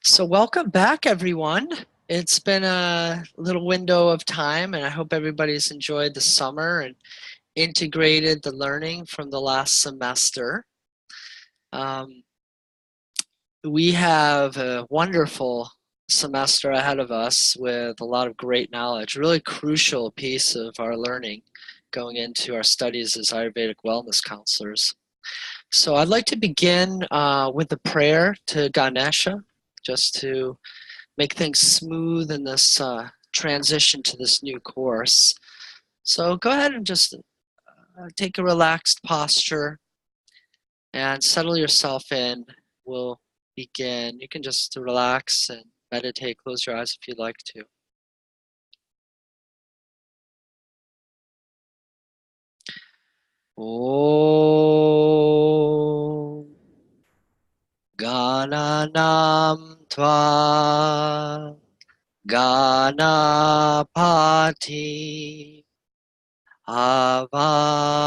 So welcome back, everyone. It's been a little window of time, and I hope everybody's enjoyed the summer and integrated the learning from the last semester. Um, we have a wonderful semester ahead of us with a lot of great knowledge, really crucial piece of our learning going into our studies as Ayurvedic wellness counselors. So I'd like to begin with a prayer to Ganesha, just to make things smooth in this transition to this new course. So go ahead and just take a relaxed posture and settle yourself in. We'll begin. You can just relax and meditate. Close your eyes if you'd like to. Om Gananam Tva Ganapati Avamahe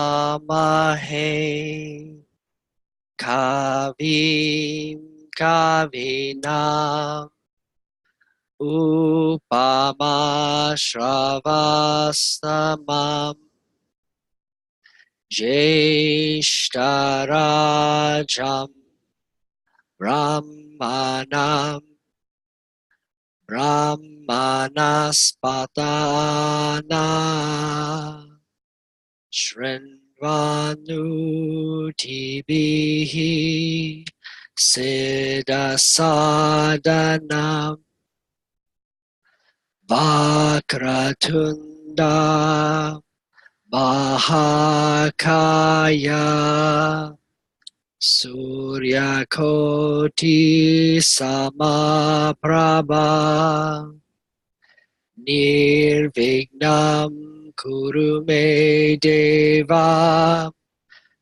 Kavim Kavinam Upama Shravastamam Jeshtarajam Brahmanam Brahmanaspatana Shrinvanutibihi Siddhasadanam Vakratunda Mahakaya Suryakoti Samaprabha Nirvignam Kurume Deva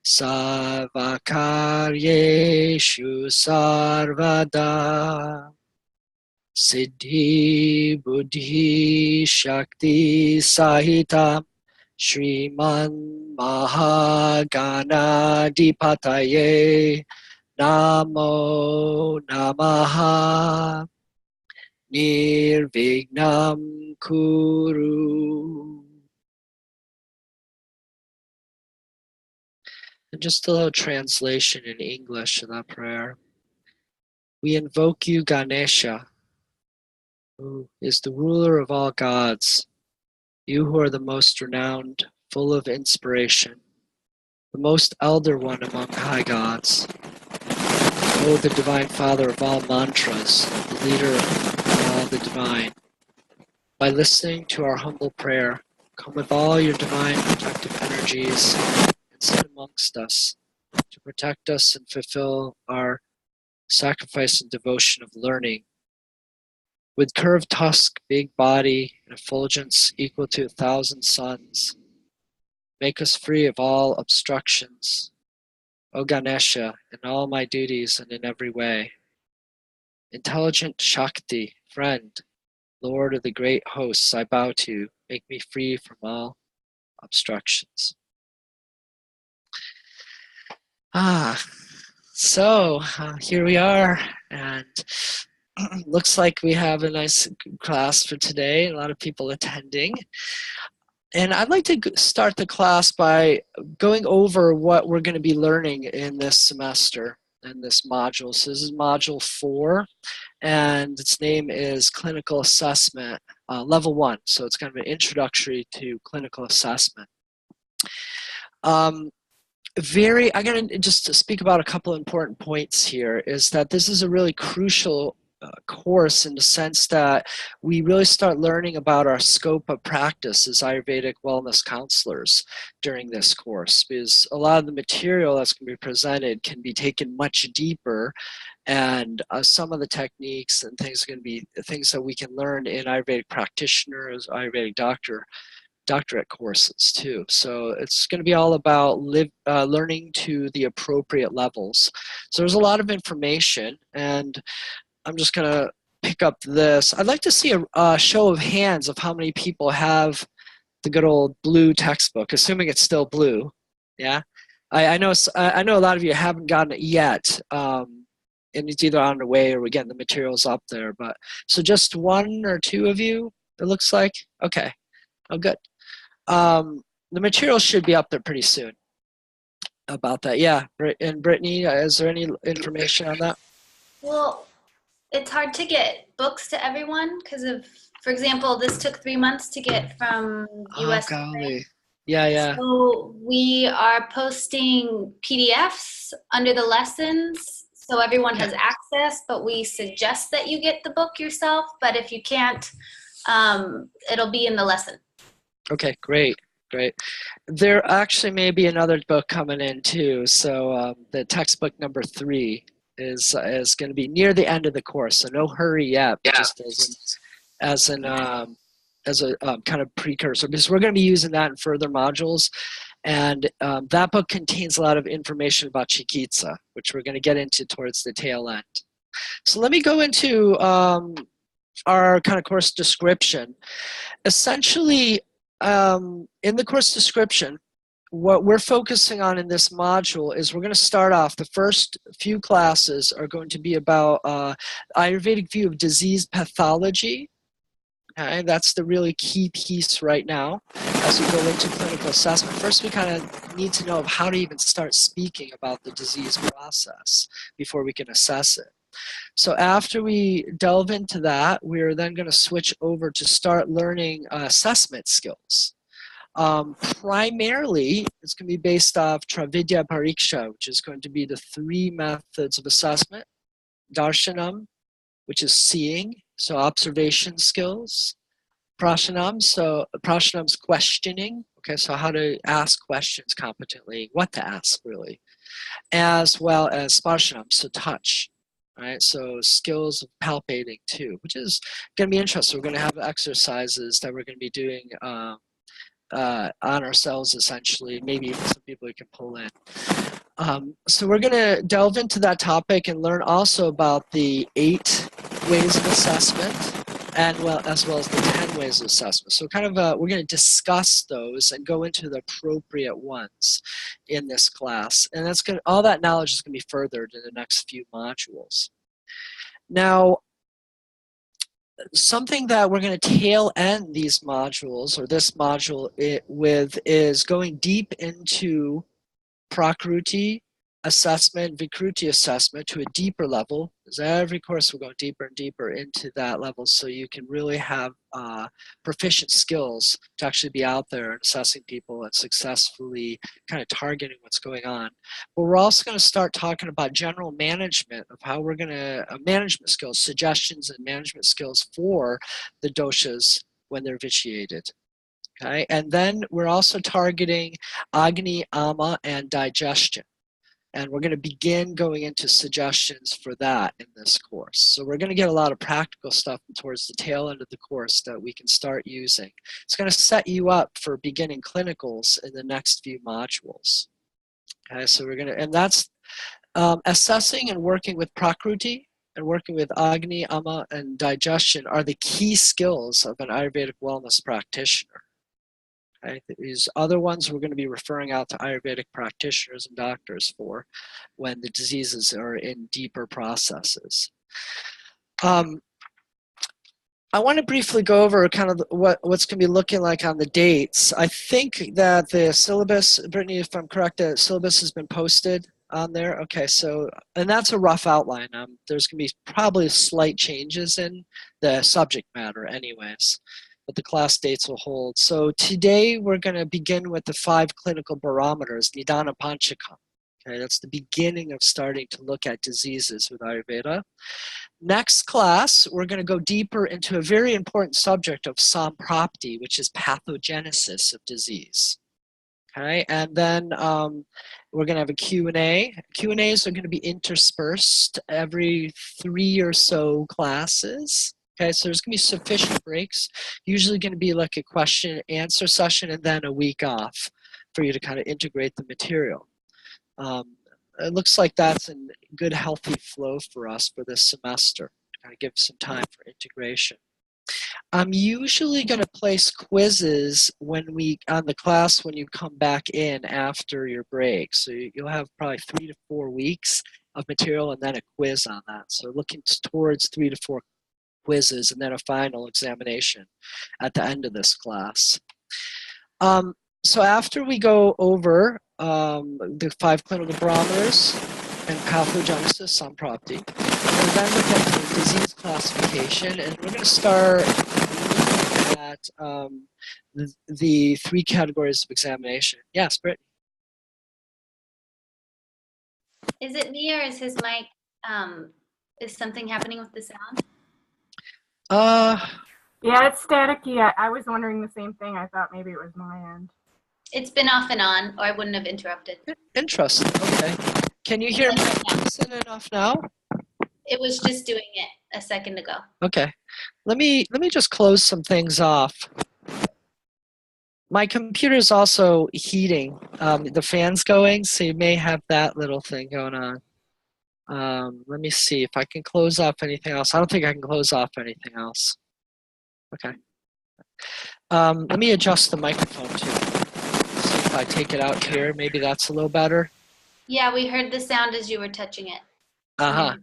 Savakaryeshu Sarvada Siddhi Buddhi Shakti Sahita Shriman Mahaganadipataye Namo Namaha Nirvignam Kuru. And just a little translation in English of that prayer. We invoke you, Ganesha, who is the ruler of all gods, you who are the most renowned, full of inspiration, the most elder one among high gods. O the divine father of all mantras, the leader of all the divine. By listening to our humble prayer, come with all your divine protective energies and sit amongst us to protect us and fulfill our sacrifice and devotion of learning. With curved tusk, big body, and effulgence equal to 1,000 suns, make us free of all obstructions, O Ganesha, in all my duties and in every way. Intelligent Shakti, friend, Lord of the great hosts, I bow to you. Make me free from all obstructions. So here we are, and looks like we have a nice class for today. A lot of people attending. And I'd like to start the class by going over what we're going to be learning in this semester in this module. So this is module 4, and its name is Clinical Assessment, Level 1. So it's kind of an introductory to clinical assessment. I'm going to just speak about a couple important points here, is that this is a really crucial course in the sense that we really start learning about our scope of practice as Ayurvedic wellness counselors during this course, because a lot of the material that's going to be presented can be taken much deeper, and some of the techniques and things are going to be things that we can learn in Ayurvedic practitioners, Ayurvedic doctorate courses too. So it's going to be all about learning to the appropriate levels. So there's a lot of information, and I'm just going to pick up this. I'd like to see a show of hands of how many people have the good old blue textbook, assuming it's still blue. Yeah, I know a lot of you haven't gotten it yet. and it's either on the way or we're getting the materials up there. But so just one or two of you, it looks like. Okay. Oh, good. The materials should be up there pretty soon about that. Yeah. And Brittany, is there any information on that? Well, it's hard to get books to everyone because of, for example, this took 3 months to get from Oh, US. golly. Yeah, yeah. So we are posting PDFs under the lessons so everyone Okay. has access, but we suggest that you get the book yourself. But if you can't, it'll be in the lesson. Okay, great, great. There actually may be another book coming in too. So the textbook number 3 is going to be near the end of the course. So no hurry yet, but just as a kind of precursor, because we're going to be using that in further modules. And that book contains a lot of information about Chikitsa, which we're going to get into towards the tail end. So let me go into our kind of course description. Essentially, in the course description, what we're focusing on in this module is we're going to start off, the first few classes are going to be about Ayurvedic view of disease pathology. Okay, that's the really key piece right now as we go into clinical assessment. First, we kind of need to know how to even start speaking about the disease process before we can assess it. So after we delve into that, we're then going to switch over to start learning assessment skills. Primarily, it's going to be based off Travidya Pariksha, which is going to be the 3 methods of assessment. Darshanam, which is seeing, so observation skills. Prashanam, so Prashanam's questioning, okay, so how to ask questions competently, what to ask really, as well as Sparshanam, so touch, right? So skills of palpating too, which is going to be interesting. We're going to have exercises that we're going to be doing on ourselves essentially, maybe even some people we can pull in. So we're going to delve into that topic and learn also about the 8 ways of assessment, and as well as the 10 ways of assessment. So kind of we're going to discuss those and go into the appropriate ones in this class. And that's going to, all that knowledge is going to be furthered in the next few modules. Now, something that we're going to tail end these modules, or this module with, is going deep into Prakruti assessment, Vikruti assessment to a deeper level. Because every course we're going deeper and deeper into that level, so you can really have proficient skills to actually be out there and assessing people and successfully kind of targeting what's going on. But we're also going to start talking about general management of how we're going to, management skills, suggestions and management skills for the doshas when they're vitiated. Okay, and then we're also targeting Agni, Ama, and digestion. And we're going to begin going into suggestions for that in this course. So we're going to get a lot of practical stuff towards the tail end of the course that we can start using. It's going to set you up for beginning clinicals in the next few modules. Okay, so we're going to, and that's assessing and working with Prakruti and working with Agni, Ama, and digestion are the key skills of an Ayurvedic wellness practitioner. Okay, these other ones we're going to be referring out to Ayurvedic practitioners and doctors for when the diseases are in deeper processes. I want to briefly go over kind of what's going to be looking like on the dates. I think that the syllabus, Brittany, if I'm correct, the syllabus has been posted on there. Okay, so, and that's a rough outline. There's going to be probably slight changes in the subject matter anyways, but the class dates will hold. So today we're going to begin with the 5 clinical barometers, Nidana Panchakam. Okay, that's the beginning of starting to look at diseases with Ayurveda. Next class, we're going to go deeper into a very important subject of samprapti, which is pathogenesis of disease. Okay, and then we're going to have a Q&A. Q&As are going to be interspersed every 3 or so classes. Okay, so there's going to be sufficient breaks. Usually going to be like a question and answer session and then a week off for you to kind of integrate the material. It looks like that's a good healthy flow for us for this semester. Kind of give some time for integration. I'm usually going to place quizzes on the class when you come back in after your break. So you'll have probably 3 to 4 weeks of material and then a quiz on that. So looking towards 3 to 4 quizzes and then a final examination at the end of this class. So after we go over the 5 clinical barometers and pathogenesis, samprapti, we're then looking at the disease classification, and we're going to start looking at the 3 categories of examination. Yes, Brittany? Is it me or is his mic, is something happening with the sound? Yeah, it's staticky. I was wondering the same thing. I thought maybe it was my end. It's been off and on, or I wouldn't have interrupted. Interesting. Okay. Can you hear me decent enough now? It was just doing it a second ago. Okay. Let me just close some things off. My computer is also heating. The fan's going, so you may have that little thing going on. Let me see if I can close off anything else. I don't think I can close off anything else. Okay. Let me adjust the microphone too. See if I take it out here, maybe that's a little better. Yeah, we heard the sound as you were touching it. Uh-huh.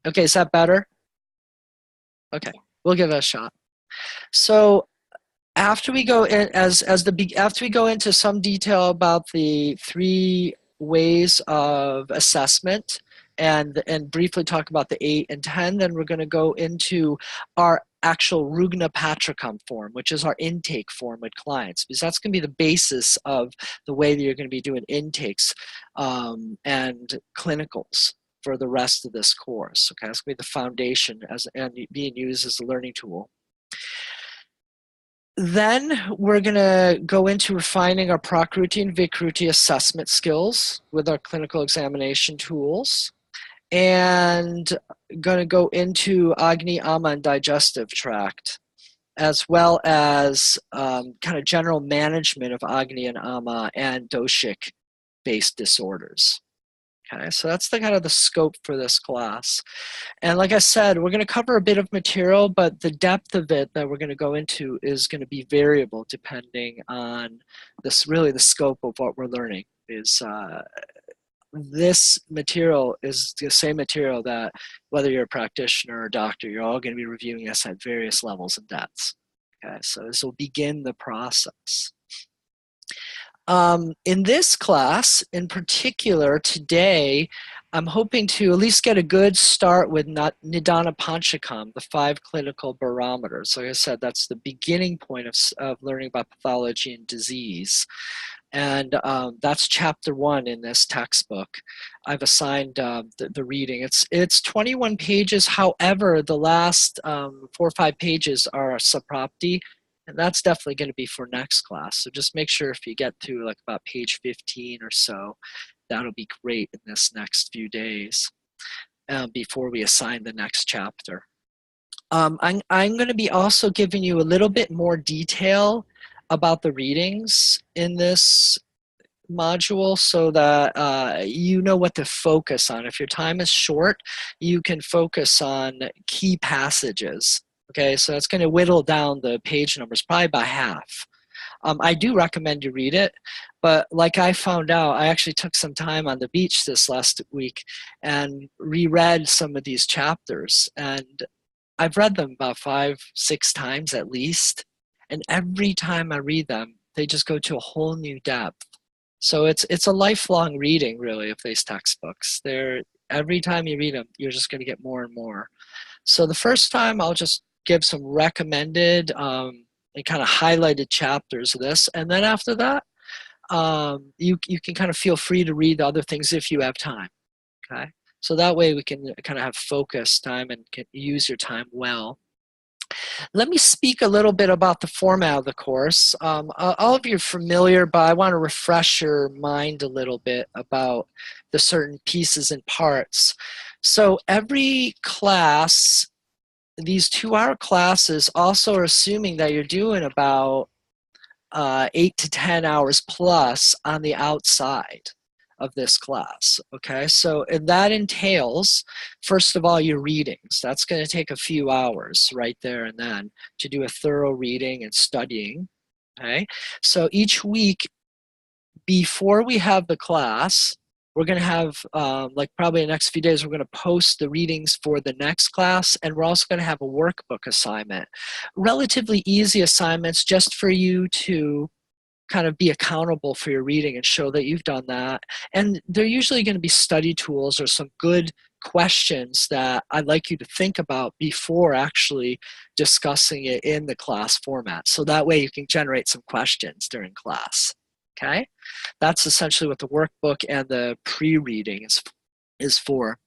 Okay, is that better? Okay, we'll give it a shot. So after we go in, after we go into some detail about the 3 ways of assessment and briefly talk about the 8 and 10, then we're going to go into our actual Rugna Patricum form, which is our intake form with clients, because that's going to be the basis of the way that you're going to be doing intakes and clinicals for the rest of this course. Okay, that's going to be the foundation and being used as a learning tool. Then we're going to go into refining our Prakruti and Vikruti assessment skills with our clinical examination tools, and going to go into Agni, Ama, and digestive tract, as well as kind of general management of Agni and Ama and doshic-based disorders. Okay, so that's the kind of the scope for this class. And like I said, we're going to cover a bit of material, but the depth of it that we're going to go into is going to be variable depending on this, really the scope of what we're learning. Is this material is the same material that whether you're a practitioner or a doctor, you're all going to be reviewing this at various levels and depths. Okay, so this will begin the process. In this class, in particular, today, I'm hoping to at least get a good start with Nidana Panchakam, the 5 clinical barometers. Like I said, that's the beginning point of learning about pathology and disease. And that's chapter 1 in this textbook. I've assigned the reading. It's 21 pages. However, the last 4 or 5 pages are saprapti, and that's definitely going to be for next class. So just make sure if you get to like about page 15 or so, that'll be great in this next few days before we assign the next chapter. I'm going to be also giving you a little bit more detail about the readings in this module so that you know what to focus on. If your time is short, you can focus on key passages. Okay, so that's going to whittle down the page numbers probably by half. I do recommend you read it, but like I found out, I actually took some time on the beach this last week and reread some of these chapters, and I've read them about 5, 6 times at least, and every time I read them, they just go to a whole new depth. So it's a lifelong reading, really, of these textbooks. Every time you read them, you're just going to get more and more. So the first time, I'll just give some recommended and kind of highlighted chapters of this, and then after that, you can kind of feel free to read the other things if you have time. Okay, so that way we can kind of have focus time and can use your time well. Let me speak a little bit about the format of the course. All of you are familiar, but I want to refresh your mind a little bit about the certain pieces and parts. So every class, these 2-hour classes also are assuming that you're doing about 8 to 10 hours plus on the outside of this class. Okay, so that entails, first of all, your readings. That's going to take a few hours right there and then to do a thorough reading and studying. Okay, so each week before we have the class, We're going to have, like probably in the next few days, we're going to post the readings for the next class, and we're also going to have a workbook assignment. Relatively easy assignments just for you to kind of be accountable for your reading and show that you've done that. And they're usually going to be study tools or some good questions that I'd like you to think about before actually discussing it in the class format. So that way you can generate some questions during class. Okay? That's essentially what the workbook and the pre-reading is for.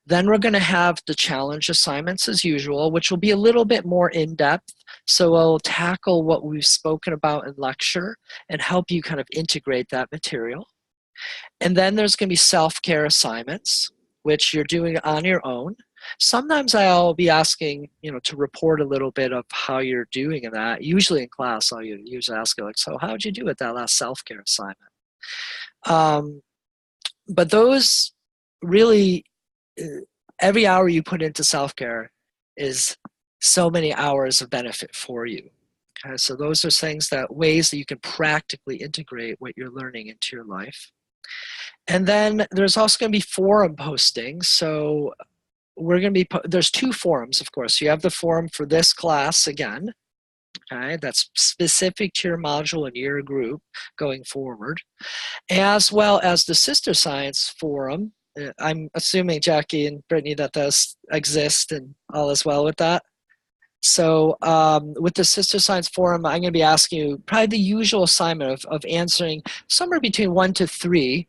Then we're going to have the challenge assignments as usual, which will be a little bit more in-depth. So I'll tackle what we've spoken about in lecture and help you kind of integrate that material. And then there's going to be self-care assignments, which you're doing on your own. Sometimes I'll be asking, to report a little bit of how you're doing in that. Usually in class, I'll usually ask you, like, so how'd you do with that last self-care assignment? But those really, every hour you put into self-care is so many hours of benefit for you. Okay, so those are ways that you can practically integrate what you're learning into your life. And then there's also going to be forum postings. So there's 2 forums, of course. You have the forum for this class again. Okay, that's specific to your module and your group going forward, as well as the Sister Science forum. I'm assuming, Jackie and Brittany, that does exist and all is well with that. So with the Sister Science forum, I'm going to be asking you probably the usual assignment of answering somewhere between 1 to 3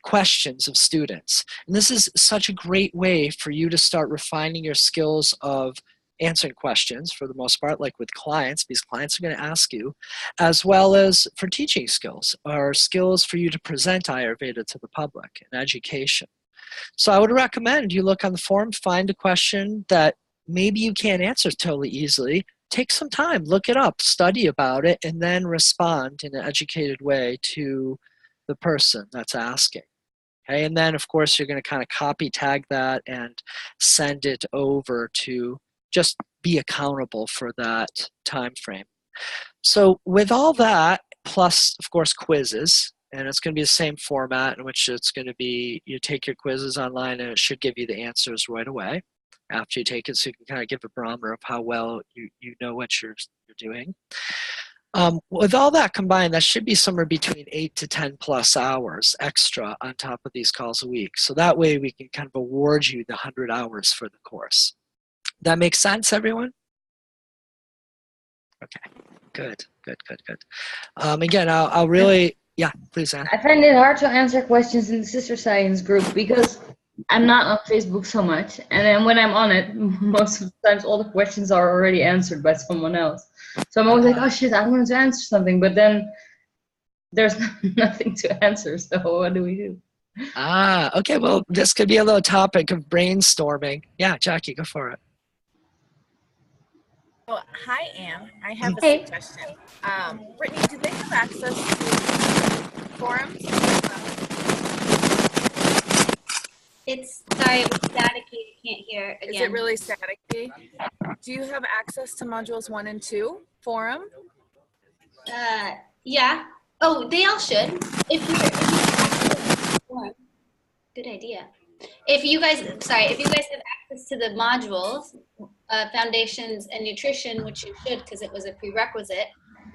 questions of students. And this is such a great way for you to start refining your skills of answering questions, for the most part, like with clients, because clients are going to ask you, as well as for teaching skills, or skills for you to present Ayurveda to the public and education. So I would recommend you look on the forum, find a question that maybe you can't answer totally easily. Take some time, look it up, study about it, and then respond in an educated way to the person that's asking. Okay, and then of course you're going to kind of copy tag that and send it over to just be accountable for that time frame. So with all that, plus of course quizzes, and it's going to be the same format in which it's going to be, you take your quizzes online and it should give you the answers right away after you take it, so you can kind of give a barometer of how well you know what you're doing. With all that combined, that should be somewhere between 8 to 10 plus hours extra on top of these calls a week. So that way we can kind of award you the 100 hours for the course. That makes sense, everyone? Okay, good. Again, I'll really, yeah, please, Anna. I find it hard to answer questions in the Sister Science group because I'm not on Facebook so much. And then when I'm on it, most of the times all the questions are already answered by someone else. So I'm always like, oh shit, I wanted to answer something, but then there's nothing to answer. So what do we do? Okay, well, this could be a little topic of brainstorming. Yeah, Jackie, go for it. Well, hi, Anne. I have a Hey. suggestion. Brittany, do they have access to forums? Sorry, it was staticky. You can't hear again. Is it really staticky? Do you have access to modules 1 and 2 forum? Yeah. Oh, they all should. If you good idea. If you guys have access to the modules, foundations and nutrition, which you should because it was a prerequisite,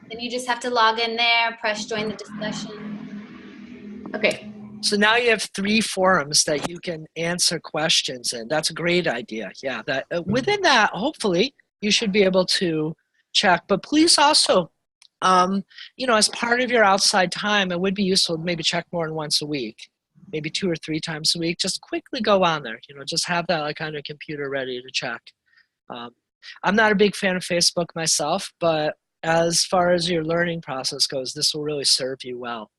then you just have to log in there, press join the discussion. Okay. So now you have 3 forums that you can answer questions in. That's a great idea. Yeah, that within that, hopefully, you should be able to check. But please also, as part of your outside time, it would be useful to maybe check more than once a week, maybe 2 or 3 times a week. Just quickly go on there. Just have that like on your computer ready to check. I'm not a big fan of Facebook myself, but as far as your learning process goes, this will really serve you well.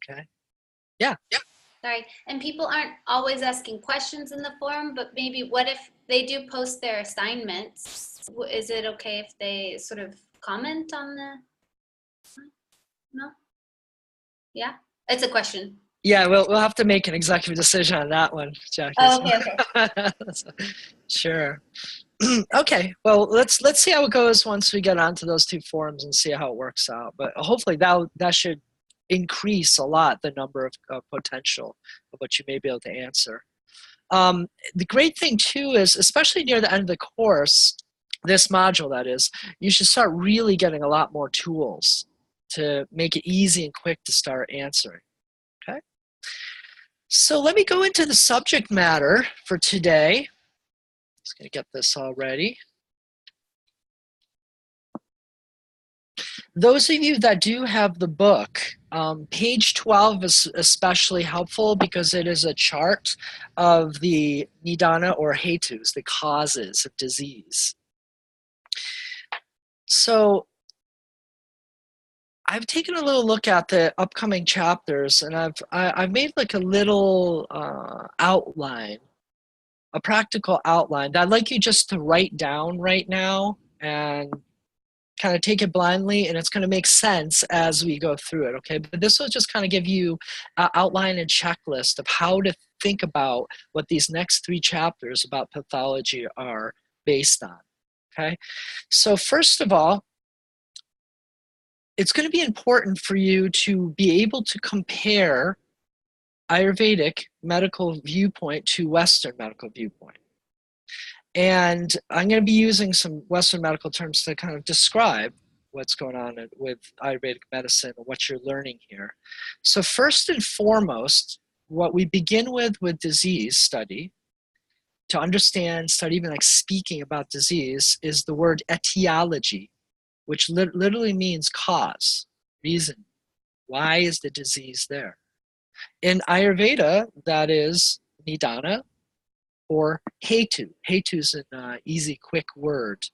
Okay. Yeah. Sorry, and people aren't always asking questions in the forum, but maybe what if they do post their assignments? Is it okay if they sort of comment on the? No. Yeah, it's a question. Yeah, we'll have to make an executive decision on that one, Jackie. Oh, okay. Sure. Okay. Well, let's see how it goes once we get onto those 2 forums and see how it works out. But hopefully that should increase a lot the number of potential of what you may be able to answer. The great thing too is, especially near the end of the course, this module that is, you should start really getting a lot more tools to make it easy and quick to start answering, okay? So let me go into the subject matter for today. Just gonna get this all ready. Those of you that do have the book, page 12 is especially helpful because it is a chart of the nidana or hetus, the causes of disease. So I've taken a little look at the upcoming chapters, and I've made like a little outline, a practical outline that I'd like you just to write down right now and kind of take it blindly, and it's going to make sense as we go through it, okay? But this will just kind of give you an outline and checklist of how to think about what these next 3 chapters about pathology are based on, okay? So first of all, it's going to be important for you to be able to compare Ayurvedic medical viewpoint to Western medical viewpoint. And I'm going to be using some Western medical terms to kind of describe what's going on with Ayurvedic medicine and what you're learning here. So first and foremost, what we begin with disease study, to understand, start even like speaking about disease, is the word etiology, which literally means cause, reason. Why is the disease there? In Ayurveda, that is nidana, or hetu. Hetu is an easy, quick word.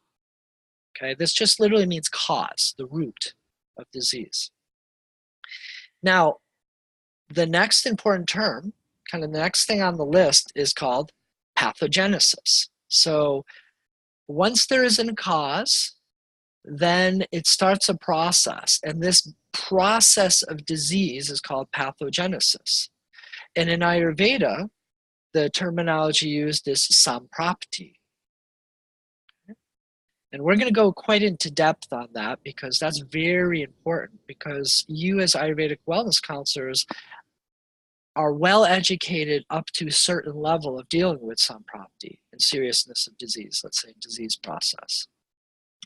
Okay, this just literally means cause, the root of disease. Now, the next important term, kind of the next thing on the list, is called pathogenesis. So once there is a cause, then it starts a process, and this process of disease is called pathogenesis. And in Ayurveda, the terminology used is samprapti. And we're going to go quite into depth on that because that's very important, because you as Ayurvedic wellness counselors are well educated up to a certain level of dealing with samprapti and seriousness of disease, let's say disease process.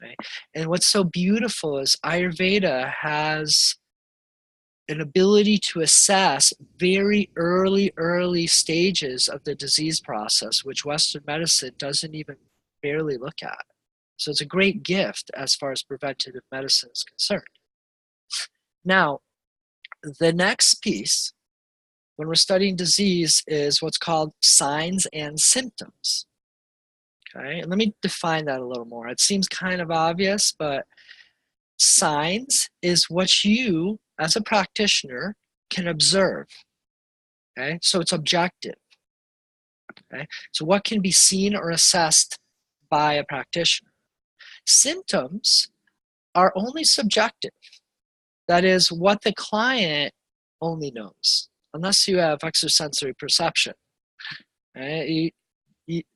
Okay? And what's so beautiful is Ayurveda has an ability to assess very early stages of the disease process, which Western medicine doesn't even barely look at. So it's a great gift as far as preventative medicine is concerned. Now, the next piece, when we're studying disease, is what's called signs and symptoms. Okay, and let me define that a little more. It seems kind of obvious, but signs is what you, as a practitioner, can observe. Okay, so it's objective. Okay, so what can be seen or assessed by a practitioner? Symptoms are only subjective. That is what the client only knows, unless you have extrasensory perception. Okay?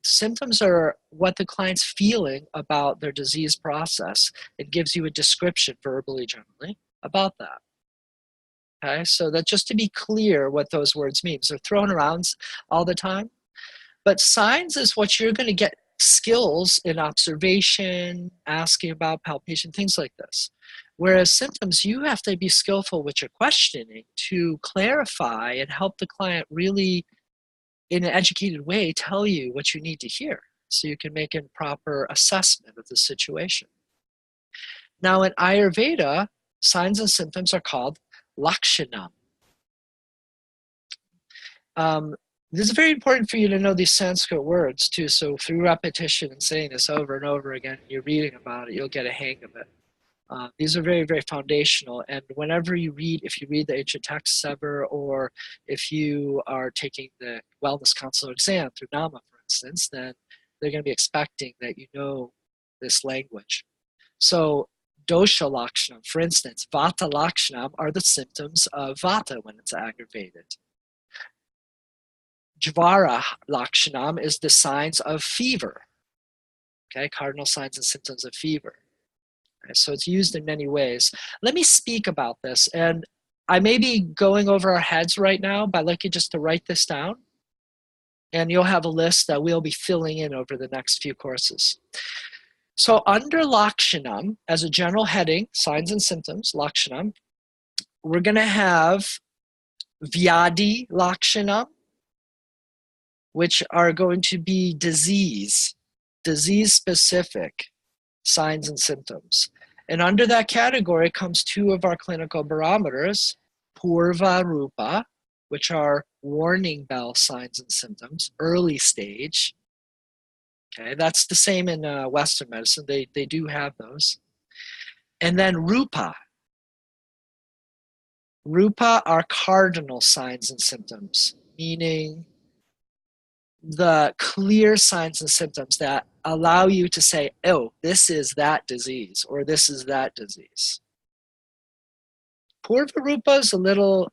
Symptoms are what the client's feeling about their disease process. It gives you a description, verbally generally, about that. Okay, so that just to be clear what those words mean. They're thrown around all the time. But signs is what you're going to get skills in observation, asking about palpation, things like this. Whereas symptoms, you have to be skillful with your questioning to clarify and help the client really, in an educated way, tell you what you need to hear so you can make a proper assessment of the situation. Now in Ayurveda, signs and symptoms are called lakshanam. This is very important for you to know these Sanskrit words too, so through repetition and saying this over and over again, you're reading about it, you'll get a hang of it. These are very, very foundational, and whenever you read, if you read the ancient texts ever, or if you are taking the wellness counselor exam through NAMA, for instance, then they're going to be expecting that you know this language. So dosha lakshanam, for instance, vata lakshanam are the symptoms of vata when it's aggravated. Jvara lakshanam is the signs of fever. Okay, cardinal signs and symptoms of fever. Okay, so it's used in many ways. Let me speak about this. And I may be going over our heads right now, but I'd like you just to write this down. And you'll have a list that we'll be filling in over the next few courses. So under Lakshanam, as a general heading, signs and symptoms, Lakshanam, we're going to have Vyadi Lakshanam, which are going to be disease-specific signs and symptoms. And under that category comes two of our clinical barometers, Purva Rupa, which are warning bell signs and symptoms, early stage. Okay, that's the same in Western medicine. They do have those. And then Rupa. Rupa are cardinal signs and symptoms, meaning the clear signs and symptoms that allow you to say, oh, this is that disease, or this is that disease. Purva Rupa is a little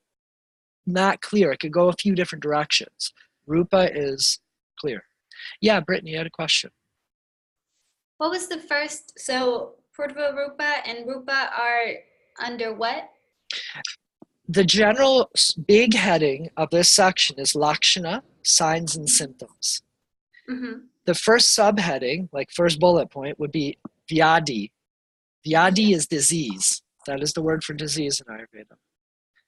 not clear. It could go a few different directions. Rupa is clear. Yeah, Brittany, you had a question. What was the first? So Purva Rupa and Rupa are under what? The general big heading of this section is Lakshana, signs and symptoms. Mm-hmm. The first subheading, like first bullet point, would be Vyadi. Vyadi is disease. That is the word for disease in Ayurveda.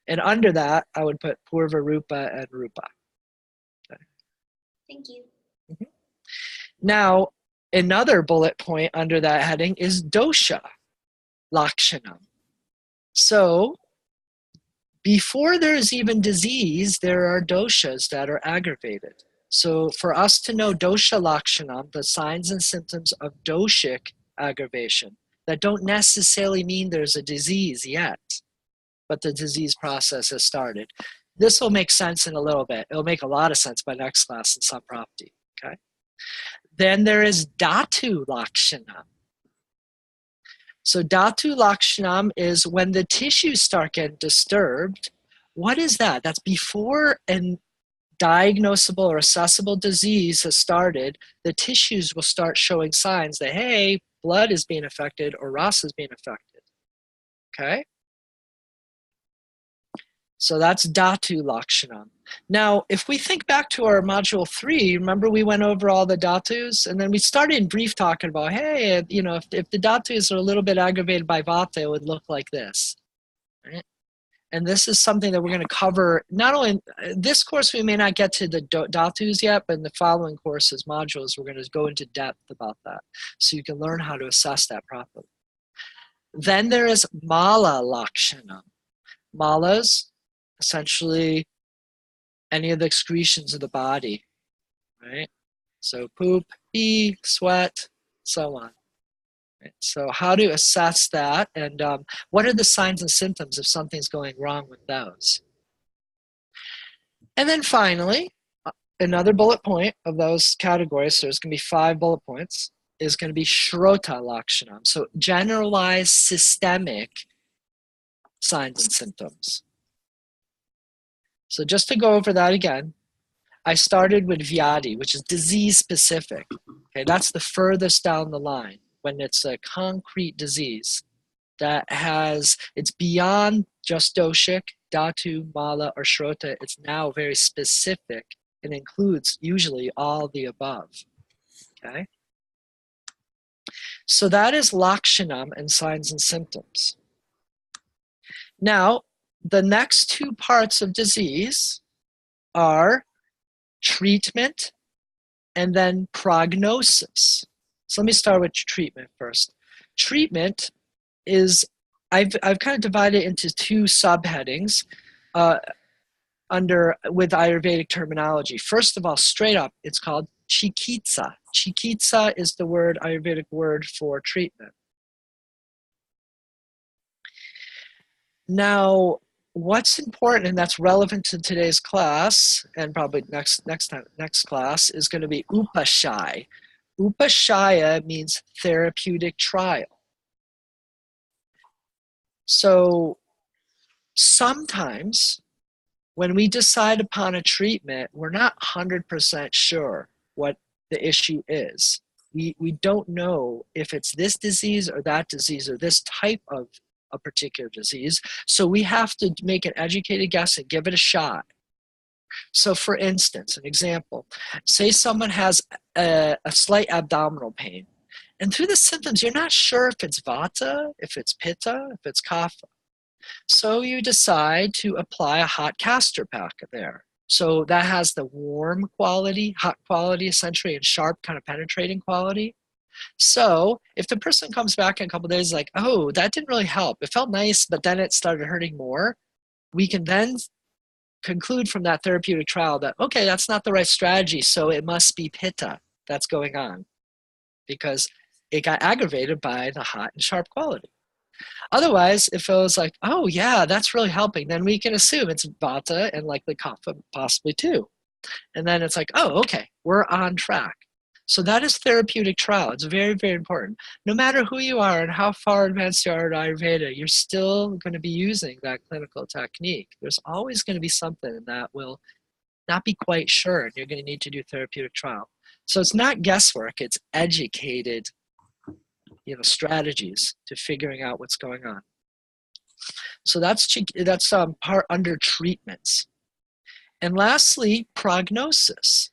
And under that, I would put Purva Rupa and Rupa. Okay. Thank you. Mm-hmm. Now, another bullet point under that heading is dosha, Lakshanam. So, before there's even disease, there are doshas that are aggravated. So for us to know dosha lakshanam, the signs and symptoms of doshic aggravation, that don't necessarily mean there's a disease yet, but the disease process has started. This will make sense in a little bit. It'll make a lot of sense by next class in some property, okay? Then there is dhatu lakshanam. So dhatu lakshanam is when the tissues start getting disturbed. What is that? That's before a diagnosable or accessible disease has started, the tissues will start showing signs that, hey, blood is being affected or rasa is being affected. Okay? So that's dhatu lakshanam. Now, if we think back to our module 3, remember we went over all the dhatus, and then we started in brief talking about, hey, you know, if the dhatus are a little bit aggravated by vata, it would look like this. Right? And this is something that we're going to cover, not only in this course, we may not get to the dhatus yet, but in the following courses, modules, we're going to go into depth about that, so you can learn how to assess that properly. Then there is mala lakshanam. Malas, essentially any of the excretions of the body, right? So poop, pee, sweat, so on. Right? So how to assess that, and what are the signs and symptoms if something's going wrong with those? And then finally, another bullet point of those categories, so there's going to be 5 bullet points, is going to be Shrota Lakshanam. So generalized systemic signs and symptoms. So just to go over that again, I started with Vyadi, which is disease specific. Okay, that's the furthest down the line when it's a concrete disease that it's beyond just doshic, dhatu, mala, or shrota. It's now very specific and includes usually all the above. Okay? So that is lakshanam and signs and symptoms. Now, the next 2 parts of disease are treatment and then prognosis. So let me start with treatment first. Treatment is, I've kind of divided it into 2 subheadings with Ayurvedic terminology. First of all, straight up, it's called chikitsa. Chikitsa is the Ayurvedic word for treatment. Now, what's important, and that's relevant to today's class, and probably next class, is going to be upashaya. Upashaya means therapeutic trial. So sometimes when we decide upon a treatment, we're not 100% sure what the issue is. We don't know if it's this disease or that disease or this type of a particular disease. So we have to make an educated guess and give it a shot. So for instance, an example, say someone has a slight abdominal pain. And through the symptoms, you're not sure if it's vata, if it's pitta, if it's kapha. So you decide to apply a hot castor pack there. So that has the warm quality, hot quality essentially, and sharp kind of penetrating quality. So if the person comes back in a couple of days like, oh, that didn't really help. It felt nice, but then it started hurting more. We can then conclude from that therapeutic trial that, okay, that's not the right strategy. So it must be pitta that's going on because it got aggravated by the hot and sharp quality. Otherwise, if it was like, oh yeah, that's really helping, then we can assume it's vata and likely kapha possibly too. And then it's like, oh, okay, we're on track. So that is therapeutic trial. It's very, very important. No matter who you are and how far advanced you are in Ayurveda, you're still going to be using that clinical technique. There's always going to be something that will not be quite sure, and you're going to need to do therapeutic trial. So it's not guesswork, it's educated strategies to figuring out what's going on. So that's part under treatments. And lastly, prognosis.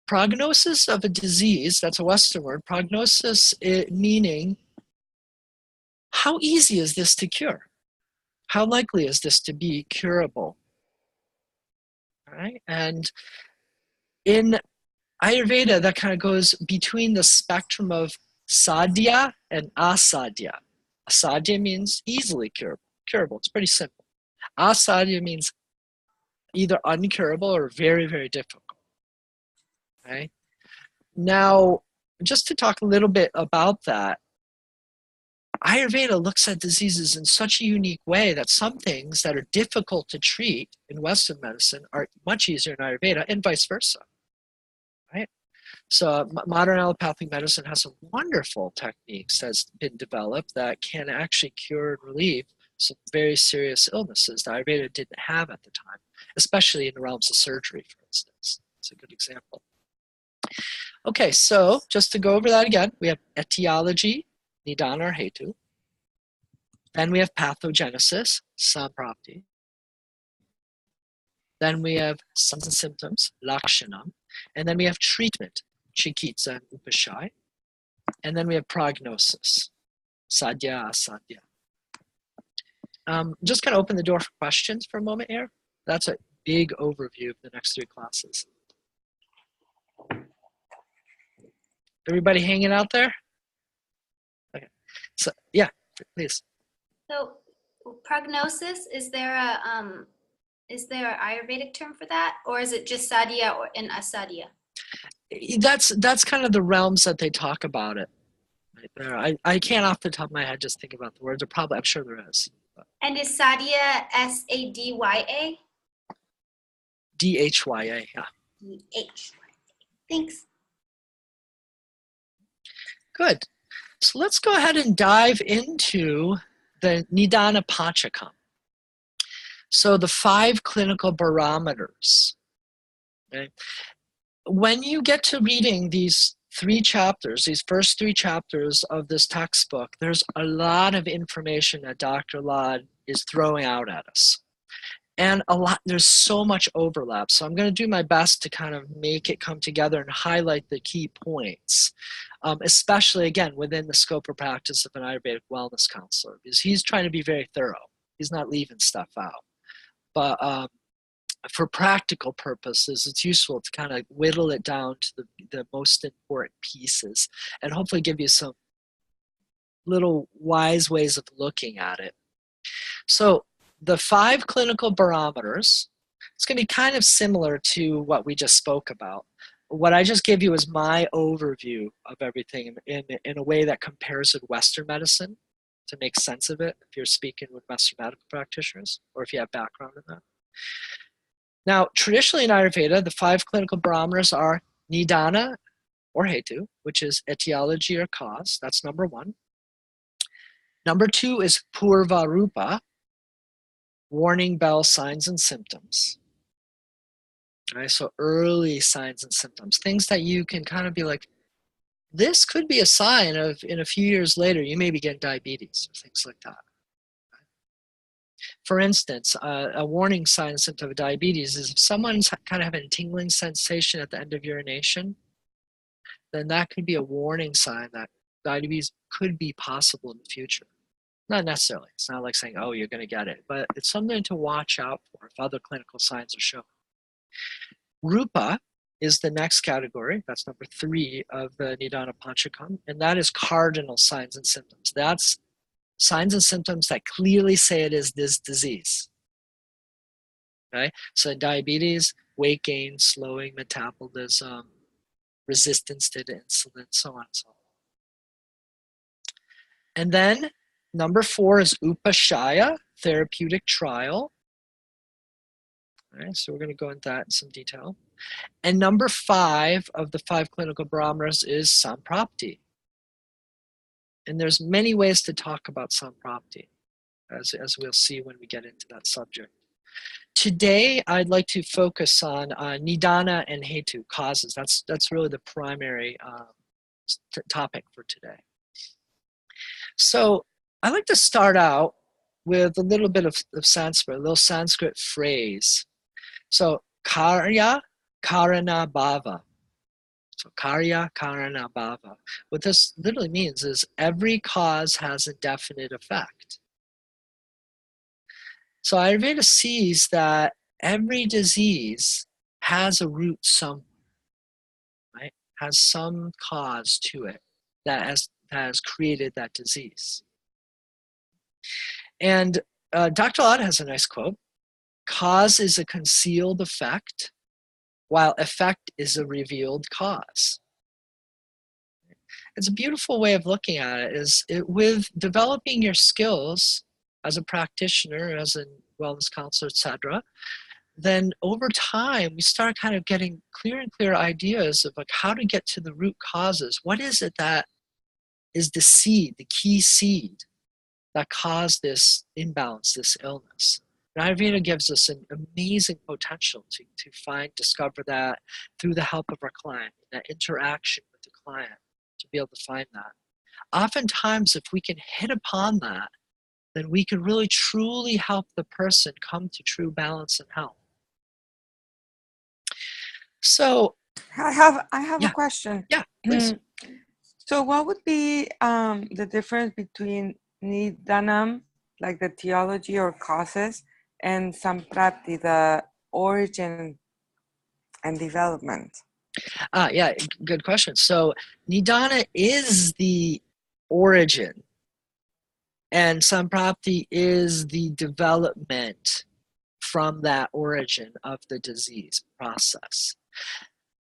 Prognosis of a disease, that's a Western word, prognosis meaning how easy is this to cure? How likely is this to be curable? All right? And in Ayurveda, that kind of goes between the spectrum of sadhya and asadhya. Asadhya means easily curable. It's pretty simple. Asadhya means either uncurable or very, very difficult. Okay? Now, just to talk a little bit about that, Ayurveda looks at diseases in such a unique way that some things that are difficult to treat in Western medicine are much easier in Ayurveda and vice versa. Right? So modern allopathic medicine has some wonderful techniques that's been developed that can actually cure and relieve some very serious illnesses that Ayurveda didn't have at the time, especially in the realms of surgery, for instance. It's a good example. Okay, so just to go over that again, we have etiology, nidana or hetu. Then we have pathogenesis, samprapti. Then we have signs and symptoms, lakshanam. And then we have treatment, chikitsa and upashai. And then we have prognosis, sadhya, asadhya. Just kind of open the door for questions for a moment here. That's a big overview of the next 3 classes. Everybody hanging out there? Okay. So yeah, please. So prognosis, is there an Ayurvedic term for that, or is it just sadhya or in asadhya? That's kind of the realms that they talk about it. Right there. I can't off the top of my head just think about the words. I'm sure there is. And is sadhya sadya? DHYA, yeah. DHYA. Thanks. Good. So let's go ahead and dive into the Nidana Panchakam. So the 5 clinical barometers. Okay? When you get to reading these 3 chapters, these first 3 chapters of this textbook, there's a lot of information that Dr. Lad is throwing out at us. And there's so much overlap. So I'm going to do my best to kind of make it come together and highlight the key points, especially, again, within the scope of practice of an Ayurvedic wellness counselor, because he's trying to be very thorough. He's not leaving stuff out. But for practical purposes, it's useful to kind of whittle it down to the most important pieces and hopefully give you some little wise ways of looking at it. So the 5 clinical barometers, it's going to be kind of similar to what we just spoke about. What I just gave you is my overview of everything in a way that compares with Western medicine to make sense of it if you're speaking with Western medical practitioners or if you have background in that. Now, traditionally in Ayurveda, the 5 clinical barometers are Nidana or Hetu, which is etiology or cause. That's number 1. Number 2 is Purva Rupa, warning bell signs and symptoms. All right, so early signs and symptoms, things that you can kind of be like, this could be a sign of in a few years later, you may be getting diabetes or things like that. For instance, a warning sign and symptom of diabetes is if someone's kind of having a tingling sensation at the end of urination, then that could be a warning sign that diabetes could be possible in the future. Not necessarily. It's not like saying, oh, you're going to get it, but it's something to watch out for if other clinical signs are shown. Rupa is the next category. That's number 3 of the Nidana Panchakam, and that is cardinal signs and symptoms. That's signs and symptoms that clearly say it is this disease. Okay, so diabetes, weight gain, slowing metabolism, resistance to insulin, so on and so on. And then number 4 is Upashaya, therapeutic trial. All right, so we're going to go into that in some detail. And number 5 of the 5 clinical barometers is Samprapti. And there's many ways to talk about Samprapti, as we'll see when we get into that subject. Today, I'd like to focus on Nidana and Hetu, causes. That's really the primary topic for today. So I like to start out with a little bit of Sanskrit, a little Sanskrit phrase. So karya, karana, bhava. So karya, karana, bhava. What this literally means is every cause has a definite effect. So Ayurveda sees that every disease has a root somewhere, right? Has some cause to it that has created that disease. And Dr. Lott has a nice quote: cause is a concealed effect, while effect is a revealed cause. It's a beautiful way of looking at it, with developing your skills as a practitioner, as a wellness counselor, etc., then over time we start kind of getting clearer and clearer ideas of like how to get to the root causes. What is it that is the seed, the key seed that caused this imbalance, this illness? And Ayurveda gives us an amazing potential to discover that through the help of our client, that interaction with the client, to be able to find that. Oftentimes, if we can hit upon that, then we can really truly help the person come to true balance and health. So I have Yeah. a question. Yeah, please. So what would be the difference between Nidanam, like the theology or causes, and Samprapti, the origin and development? Yeah, good question. So Nidana is the origin, and Samprapti is the development from that origin of the disease process.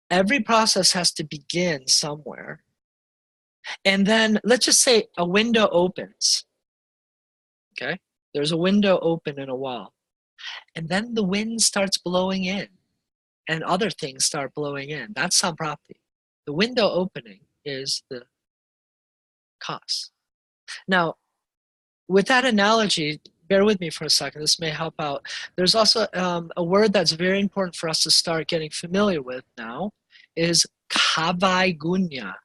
Every process has to begin somewhere. And then let's just say a window opens. Okay? There's a window open in a wall. And then the wind starts blowing in and other things start blowing in. That's Samprapti. The window opening is the cause. Now, with that analogy, bear with me for a second. This may help out. There's also a word that's very important for us to start getting familiar with now is Kavaigunya.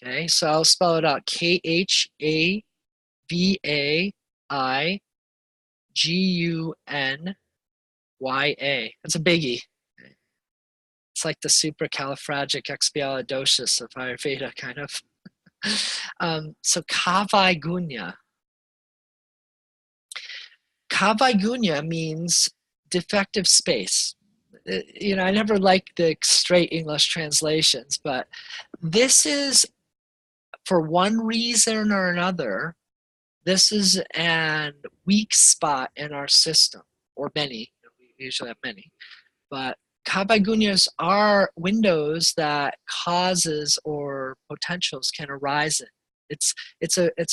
Okay, so I'll spell it out. Khavaigunya. That's a biggie. It's like the supercalifragilisticexpialidocious of Ayurveda, kind of. So Kavaigunya. Kavaigunya means defective space. You know, I never like the straight English translations, but this is, for one reason or another, this is a weak spot in our system, or many. We usually have many, but Kavaigunyas are windows that causes or potentials can arise in. It's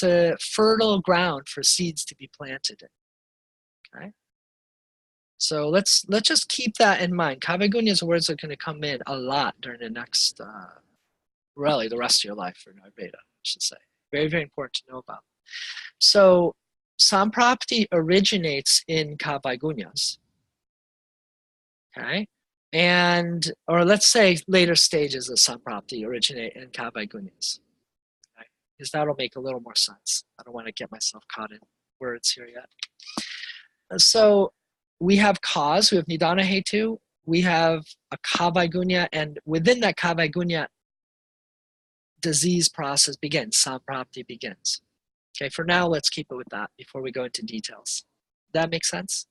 a fertile ground for seeds to be planted in. Okay. So let's just keep that in mind. Kavaigunyas are words that are going to come in a lot during the next, really the rest of your life for Ayurveda, I should say. Very, very important to know about. So Samprapti originates in Kavaigunyas. Okay. Or let's say later stages of Samprapti originate in Kavaigunyas. Okay? Because that'll make a little more sense. I don't want to get myself caught in words here yet. So we have cause, we have nidana hetu, we have a kavaigunya, and within that kavaigunya, disease process begins, samprapti begins. Okay, for now, let's keep it with that before we go into details. That makes sense?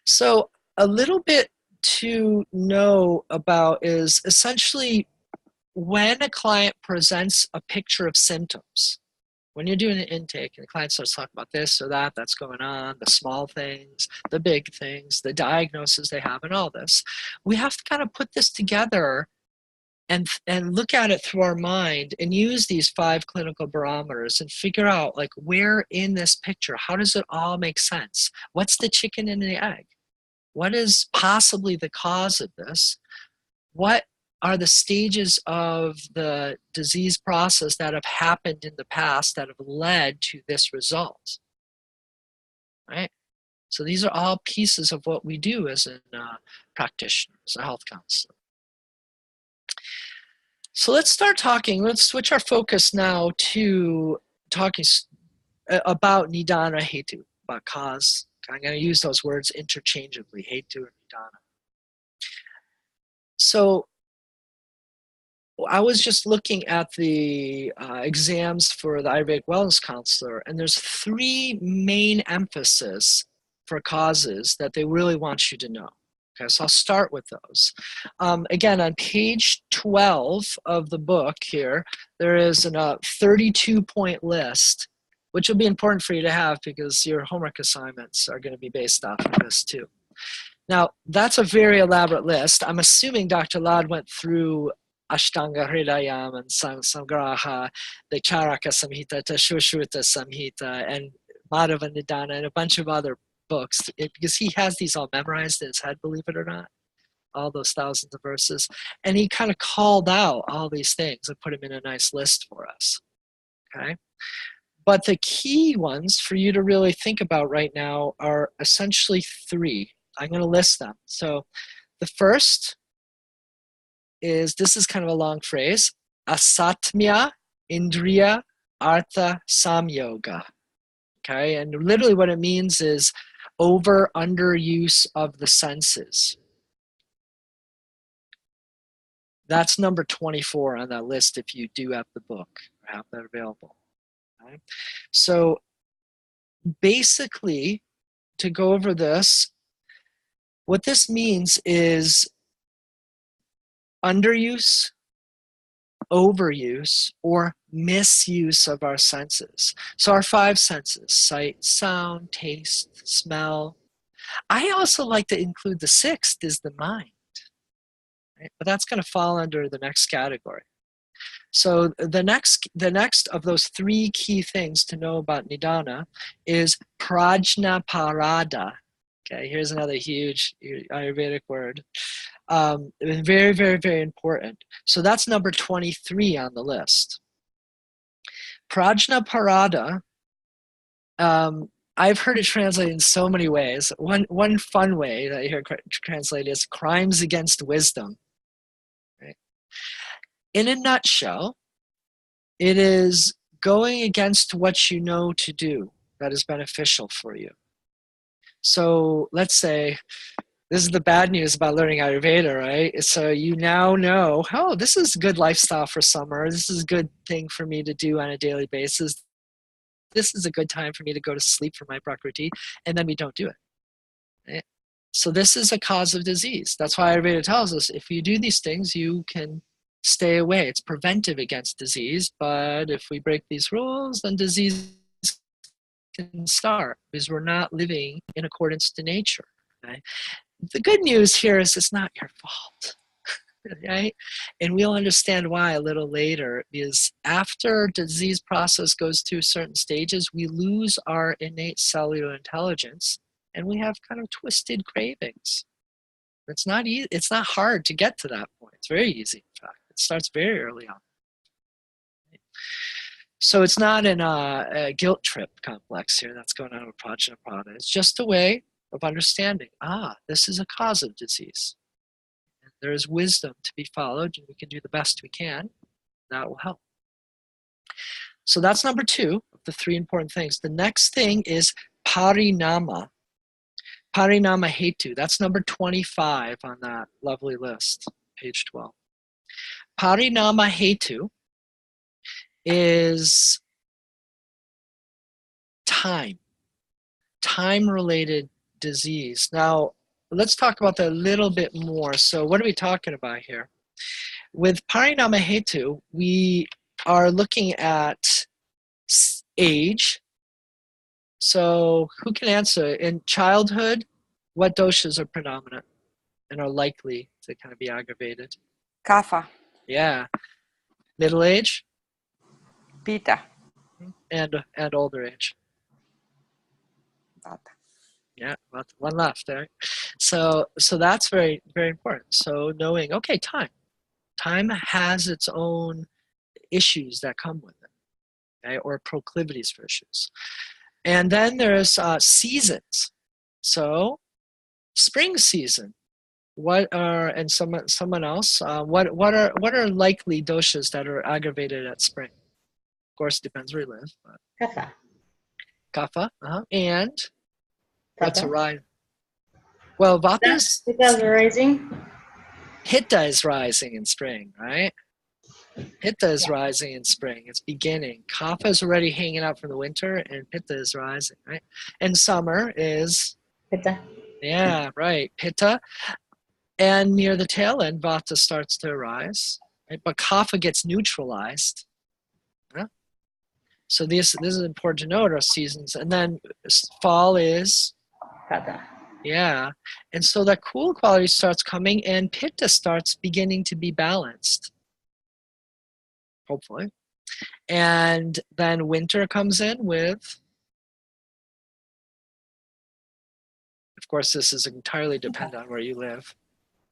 So a little bit to know about is essentially when a client presents a picture of symptoms, when you're doing an intake and the client starts talking about this or that that's going on, the small things, the big things, the diagnosis they have, and all this, we have to kind of put this together and look at it through our mind and use these 5 clinical barometers and figure out, like, where in this picture, how does it all make sense? What's the chicken and the egg? What is possibly the cause of this? What are the stages of the disease process that have happened in the past that have led to this result? Right? So these are all pieces of what we do as a practitioner, as a health counselor. So let's start talking. Let's switch our focus now to talking about nidana hetu, about cause. I'm going to use those words interchangeably, hetu and nidana. So I was just looking at the exams for the Ayurvedic wellness counselor, and there's 3 main emphasis for causes that they really want you to know. Okay, so I'll start with those. Again, on page 12 of the book here, there is a 32-point list, which will be important for you to have because your homework assignments are going to be based off of this too. Now, that's a very elaborate list. I'm assuming Dr. Lad went through Ashtanga Hridayam and Samgraha, the Charaka Samhita, Tashushruta Samhita, and Madhava Nidana, and a bunch of other books, because he has these all memorized in his head, believe it or not, all those thousands of verses. And he kind of called out all these things and put them in a nice list for us. Okay? But the key ones for you to really think about right now are essentially 3. I'm going to list them. So the first is, this is kind of a long phrase, asatmya indriya artha samyoga. Okay, and literally what it means is over/under use of the senses. That's number 24 on that list if you do have the book or have that available. Okay? So basically, to go over this, what this means is underuse, overuse, or misuse of our senses. So our 5 senses, sight, sound, taste, smell. I also like to include the 6th is the mind, right? But that's going to fall under the next category. So the next of those 3 key things to know about nidana is prajna parada. Okay, here's another huge Ayurvedic word. Very, very, very important. So that's number 23 on the list. Prajna parada, I've heard it translated in so many ways. One fun way that I hear translated is crimes against wisdom. Right? In a nutshell, it is going against what you know to do that is beneficial for you. So let's say, this is the bad news about learning Ayurveda, right? So you now know, oh, this is a good lifestyle for summer. This is a good thing for me to do on a daily basis. This is a good time for me to go to sleep for my prakriti, and then we don't do it. Right? So this is a cause of disease. That's why Ayurveda tells us if you do these things, you can stay away. It's preventive against disease, but if we break these rules, then disease can start because we're not living in accordance to nature. Okay? The good news here is it's not your fault, right? And we'll understand why a little later, because after disease process goes through certain stages, we lose our innate cellular intelligence and we have kind of twisted cravings. It's not easy. It's not hard to get to that point. It's very easy, in fact. It starts very early on. So it's not a guilt trip complex here that's going on with Prajnapada. It's just a way of understanding, this is a cause of disease. And there is wisdom to be followed, and we can do the best we can. That will help. So that's number 2 of the 3 important things. The next thing is parinama. Parinama hetu. That's number 25 on that lovely list, page 12. Parinama hetu is time-related disease. Now, let's talk about that a little bit more. So what are we talking about here? With parinama hetu, we are looking at age. So who can answer? In childhood, what doshas are predominant and are likely to kind of be aggravated? Kapha, Yeah. Middle age Pitta, and older age. Vata. Yeah, one left there. So that's very, very important. So knowing, okay, time has its own issues that come with it, okay, or proclivities for issues. And then there's seasons. So spring season. What are, and someone else? What are likely doshas that are aggravated at spring? Of course, depends where you live. But Kapha. kapha, and what's a Vata. rise? Well, vata's Pitta's rising. Pitta is rising in spring, right? Pitta is rising in spring. It's beginning. Kapha is already hanging out from the winter, and Pitta is rising, right? And summer is, Pitta. yeah, right, Pitta. And near the tail end, Vata starts to arise, right? But Kapha gets neutralized. Yeah? So this is important to note, our seasons. And then fall is, Vata. yeah. And so that cool quality starts coming, and Pitta starts beginning to be balanced, hopefully. And then winter comes in with, of course, this is entirely dependent on where you live.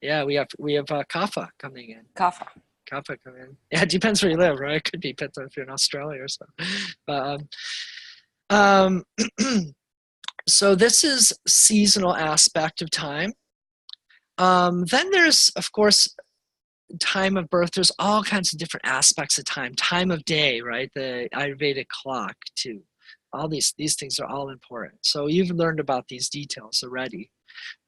Yeah, we have Kapha coming in. Kapha. Kapha coming in. Yeah, it depends where you live, right? It could be Pitta if you're in Australia or so. But so this is seasonal aspect of time. Then there's, of course, time of birth. There's all kinds of different aspects of time. Time of day, right? The Ayurvedic clock too. All these things are all important. So you've learned about these details already.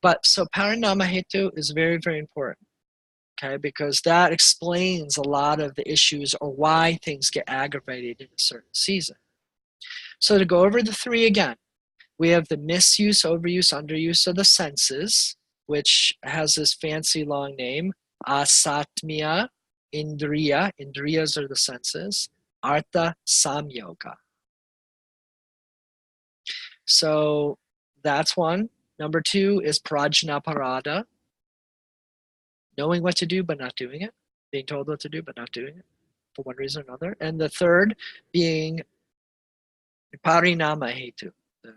But so parinama hetu is very, very important. Okay, because that explains a lot of the issues or why things get aggravated in a certain season. So to go over the three again, we have the misuse, overuse, underuse of the senses, which has this fancy long name, asatmya, indriya, indriyas are the senses, artha samyoga. So that's one. Number two is prajnaparada, knowing what to do but not doing it, being told what to do but not doing it for one reason or another. And the third being parinama hetu, the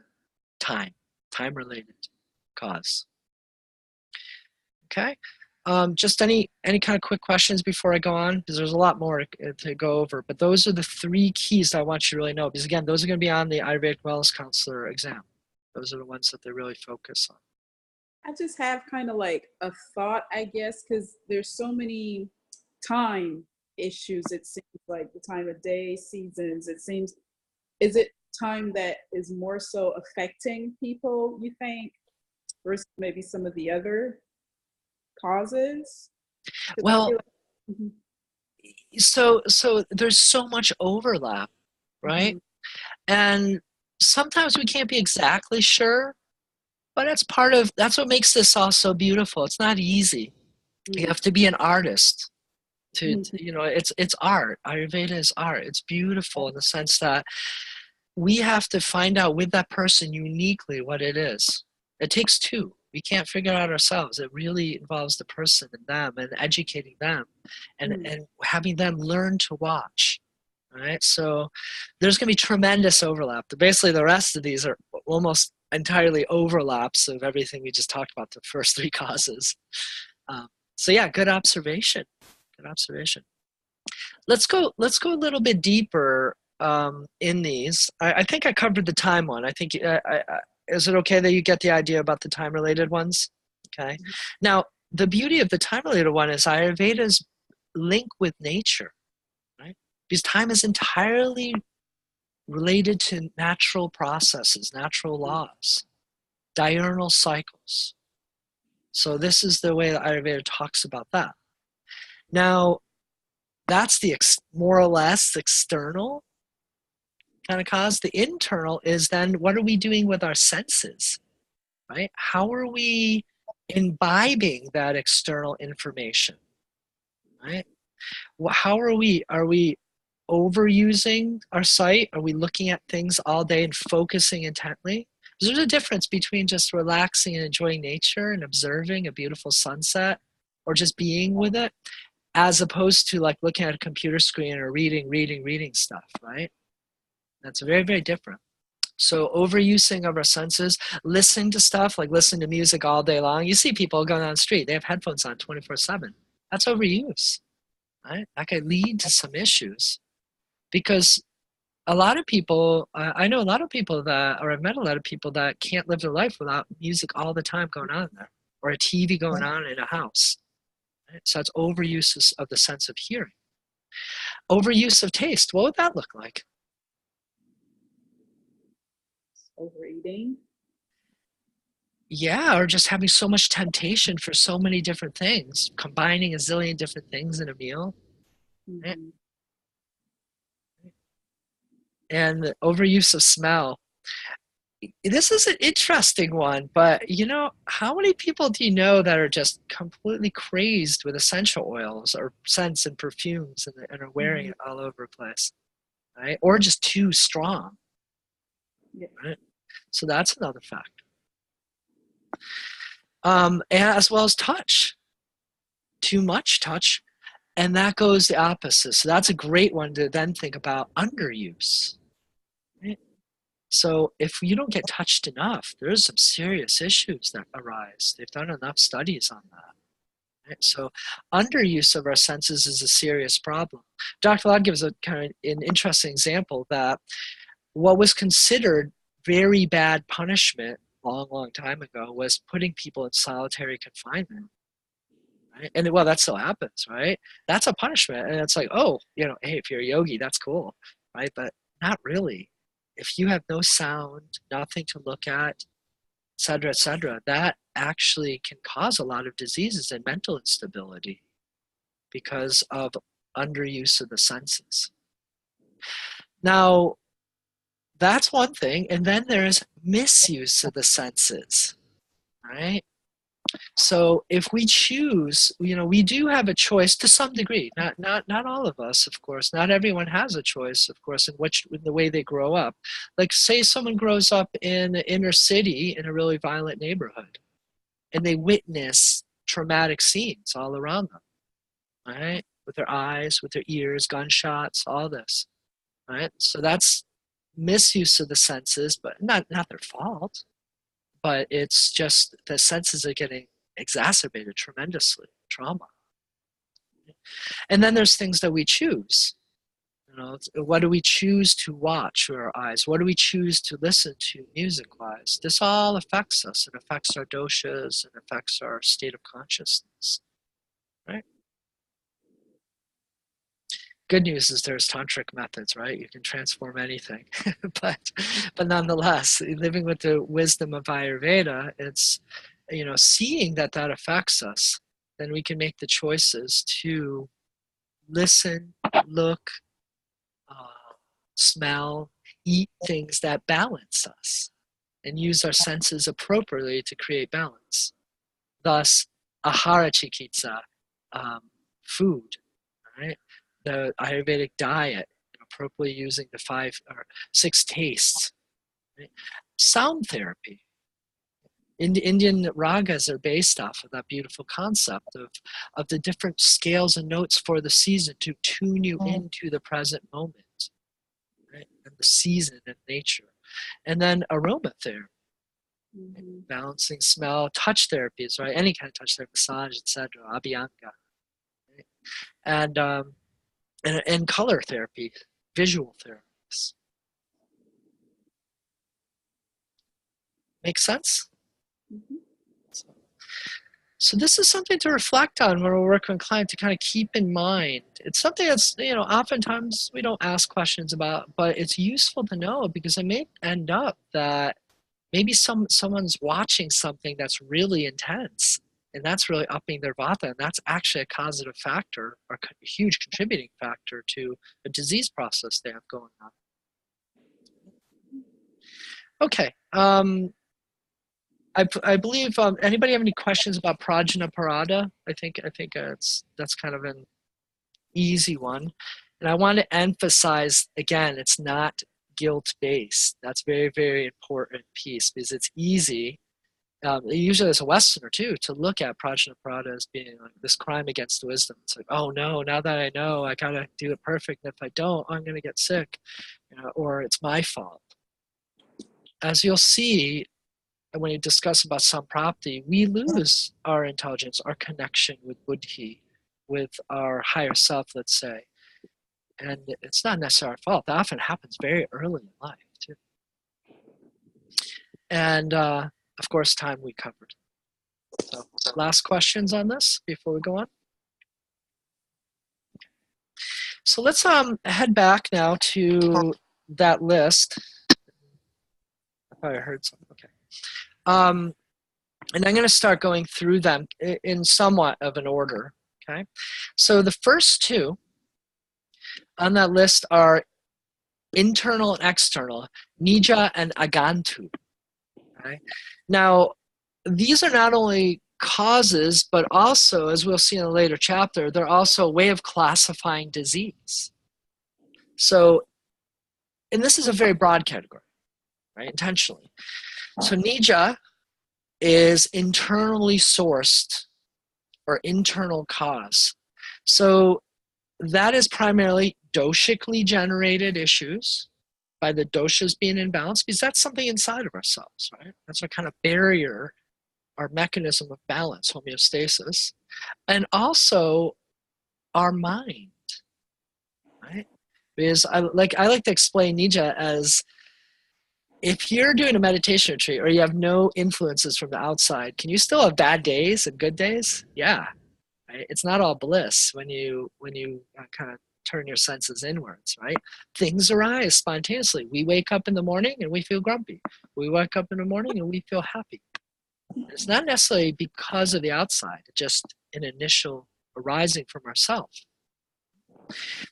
time-related cause. Okay, just any kind of quick questions before I go on, because there's a lot more to go over, but those are the three keys I want you to really know, because again, those are going to be on the Ayurvedic Wellness Counselor exam. Those are the ones that they really focus on. I just have kind of like a thought, I guess, because there's so many time issues. It seems like the time of day, seasons, it seems, is it time that is more so affecting people, you think, versus maybe some of the other causes? Well, Mhm. so there's so much overlap, right? And sometimes we can't be exactly sure, but that's what makes this all so beautiful. It's not easy. You have to be an artist to you know, it's art. Ayurveda is art. It's beautiful in the sense that we have to find out with that person uniquely what it is. It takes two. We can't figure it out ourselves. It really involves the person and them and educating them and having them learn to watch. Right? So there's going to be tremendous overlap. Basically, the rest of these are almost entirely overlaps of everything we just talked about, the first three causes. So yeah, good observation. Good observation. Let's go a little bit deeper in these. I think I covered the time one. I think, is it okay that you get the idea about the time-related ones? Okay. Now, the beauty of the time-related one is Ayurveda's link with nature, right? Because time is entirely related to natural processes, natural laws, diurnal cycles. So this is the way that Ayurveda talks about that. Now, that's the more or less external kind of cause. The internal is then, what are we doing with our senses, right? How are we imbibing that external information, right? How are we overusing our sight? Are we looking at things all day and focusing intently? There's a difference between just relaxing and enjoying nature and observing a beautiful sunset or just being with it, as opposed to like looking at a computer screen or reading stuff, right? That's very, very different. So overusing of our senses, listening to stuff, like listening to music all day long. You see people going on the street, they have headphones on 24/7. That's overuse, right? That could lead to some issues because a lot of people, I know a lot of people that, or I've met a lot of people that can't live their life without music all the time going on there, or a TV going on in a house. Right? So that's overuse of the sense of hearing. Overuse of taste, what would that look like? Overeating. Yeah, or just having so much temptation for so many different things, combining a zillion different things in a meal. Right? Mm-hmm. And the overuse of smell. This is an interesting one, but you know, how many people do you know that are just completely crazed with essential oils or scents and perfumes and are wearing it all over the place, right? Or just too strong, Yeah. right? So that's another factor. And as well as touch, too much touch, and that goes the opposite. So that's a great one to then think about underuse, right? So if you don't get touched enough, there's some serious issues that arise. They've done enough studies on that. Right? So underuse of our senses is a serious problem. Dr. Ladd gives a kind of an interesting example that what was considered very bad punishment a long, long time ago was putting people in solitary confinement. Right? And well, that still happens, right? That's a punishment. And it's like, oh, you know, hey, if you're a yogi, that's cool, right? But not really. If you have no sound, nothing to look at, et cetera, that actually can cause a lot of diseases and mental instability because of underuse of the senses. Now, that's one thing. And then there's misuse of the senses, right? So if we choose, you know, we do have a choice to some degree. Not all of us, of course. Not everyone has a choice, of course, in the way they grow up. Like, say someone grows up in the inner city in a really violent neighborhood, and they witness traumatic scenes all around them, right? With their eyes, with their ears, gunshots, all this, right? So that's misuse of the senses, but not their fault. But it's just the senses are getting exacerbated tremendously, trauma. And then there's things that we choose. You know, what do we choose to watch with our eyes? What do we choose to listen to music-wise? This all affects us. It affects our doshas and affects our state of consciousness, right? Good news is there's tantric methods, right? You can transform anything. but nonetheless, living with the wisdom of Ayurveda, it's, you know, seeing that affects us, then we can make the choices to listen, look, smell, eat things that balance us, and use our senses appropriately to create balance. Thus, ahara chikitsa, food, right? The Ayurvedic diet, appropriately using the 5 or 6 tastes. Right? Sound therapy. Indian ragas are based off of that beautiful concept of the different scales and notes for the season to tune you into the present moment, right? And the season and nature. And then aromatherapy, balancing smell, touch therapies, right? Any kind of touch therapy, massage, etc., abhyanga. Right? And color therapy, visual therapies. Make sense? Mm-hmm. So this is something to reflect on when we're working with clients, to kind of keep in mind. It's something that's, oftentimes we don't ask questions about, but it's useful to know, because it may end up that maybe someone's watching something that's really intense, and that's really upping their vata, and that's actually a causative factor, or a huge contributing factor to a disease process they have going on. Okay. I believe, anybody have any questions about prajna parada? I think that's kind of an easy one. And I want to emphasize, again, it's not guilt-based. That's very, very important piece, because it's easy, usually as a Westerner too, to look at prajna parada as being like this crime against wisdom. It's like, oh no, now that I know, I gotta do it perfect. And if I don't, I'm gonna get sick, or it's my fault. As you'll see, when you discuss about samprapti, we lose our intelligence, our connection with buddhi, with our higher self, let's say. And it's not necessarily our fault. That often happens very early in life, too. And, of course, time we covered. So, last questions on this before we go on? So let's head back now to that list. I thought I heard something. Okay. And I'm going to start going through them in somewhat of an order, okay? So the first two on that list are internal and external, nija and agantu, okay? Now, these are not only causes, but also, as we'll see in a later chapter, they're also a way of classifying disease. So, and this is a very broad category, right, intentionally. So nija is internally sourced or internal cause. So that is primarily doshically generated issues by the doshas being imbalanced, because that's something inside of ourselves, right? That's our kind of barrier, our mechanism of balance, homeostasis, and also our mind, right? Because I like to explain nija as, if you're doing a meditation retreat or you have no influences from the outside, can you still have bad days and good days? Yeah, right? It's not all bliss when you kind of turn your senses inwards, right? Things arise spontaneously. We wake up in the morning and we feel grumpy. We wake up in the morning and we feel happy. It's not necessarily because of the outside, just an initial arising from ourselves.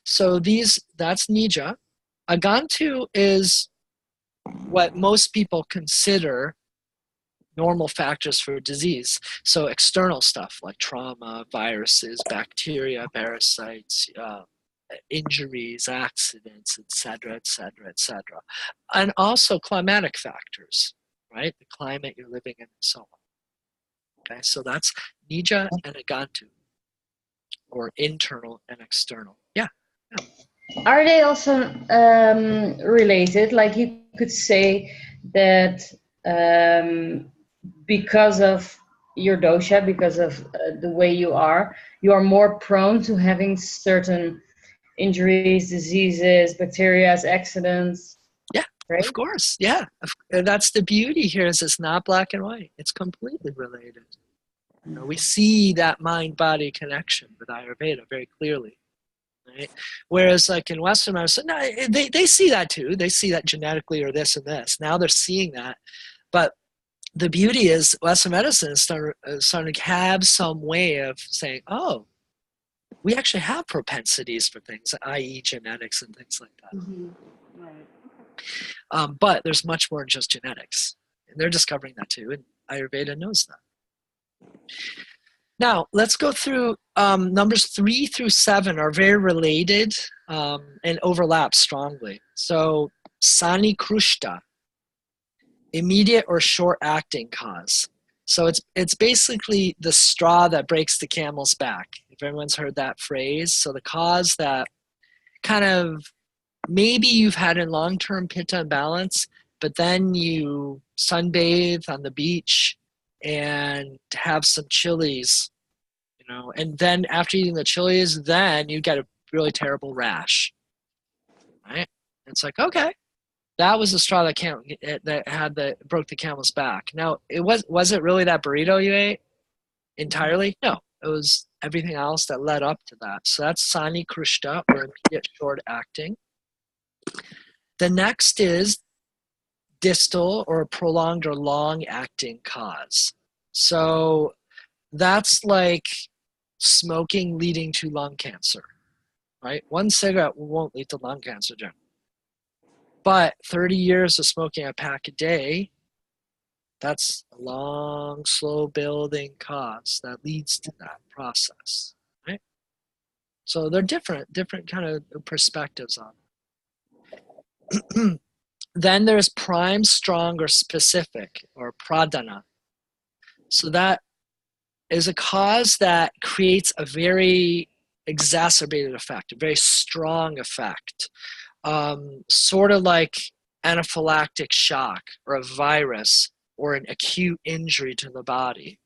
So that's nija. Agantu is what most people consider normal factors for disease. So external stuff like trauma, viruses, bacteria, parasites, injuries, accidents, etc., etc., etc. And also climatic factors, right? The climate you're living in and so on. Okay, so that's nija and agantu, or internal and external. Yeah. Are they also related? Like, you could say that because of your dosha, because of the way you are more prone to having certain injuries, diseases, bacteria, accidents. Yeah, right? Of course. Yeah. That's the beauty here, is it's not black and white. It's completely related. We see that mind-body connection with Ayurveda very clearly. Right? Whereas like in Western medicine, no, they see that too. They see that genetically, or this and this. Now they're seeing that. But the beauty is Western medicine is starting to have some way of saying, oh, we actually have propensities for things, i.e. genetics and things like that. Mm-hmm. Right. But there's much more than just genetics. And they're discovering that too, and Ayurveda knows that. Now, let's go through numbers 3 through 7 are very related and overlap strongly. So, sani krushta, immediate or short-acting cause. So it's basically the straw that breaks the camel's back. If everyone's heard that phrase. So the cause that kind of maybe you've had in long-term pitta imbalance, but then you sunbathe on the beach and have some chilies, and then after eating the chilies, then you get a really terrible rash, right? It's like, okay, that was the straw that broke the camel's back. Now, was it really that burrito you ate? entirely? No, it was everything else that led up to that. So that's Sani Krishta, or immediate short acting. The next is distal or prolonged or long acting cause. So that's like smoking leading to lung cancer, right? One cigarette won't lead to lung cancer, Jim. But 30 years of smoking a pack a day, that's a long, slow building cause that leads to that process, right? So they're different kind of perspectives on it. Then there's prime, strong, or specific, or pradana. So that is a cause that creates a very exacerbated effect, a very strong effect, sort of like anaphylactic shock or a virus or an acute injury to the body,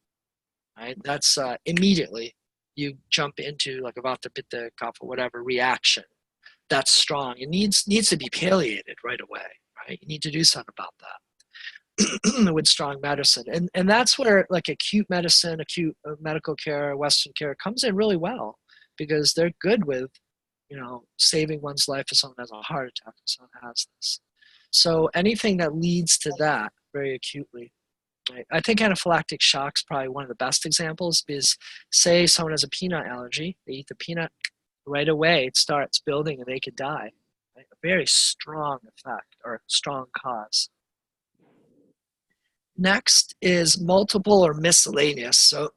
right? That's immediately you jump into like a vata, pitta, kapha, whatever reaction. That's strong. It needs to be palliated right away, right? You need to do something about that with strong medicine. And that's where like acute medicine, acute medical care, Western care comes in really well, because they're good with, saving one's life if someone has a heart attack, if someone has this. So anything that leads to that very acutely. Right? I think anaphylactic shock is probably one of the best examples, because say someone has a peanut allergy, they eat the peanut, right away it starts building and they could die. Right? A very strong effect or strong cause. Next is multiple or miscellaneous. So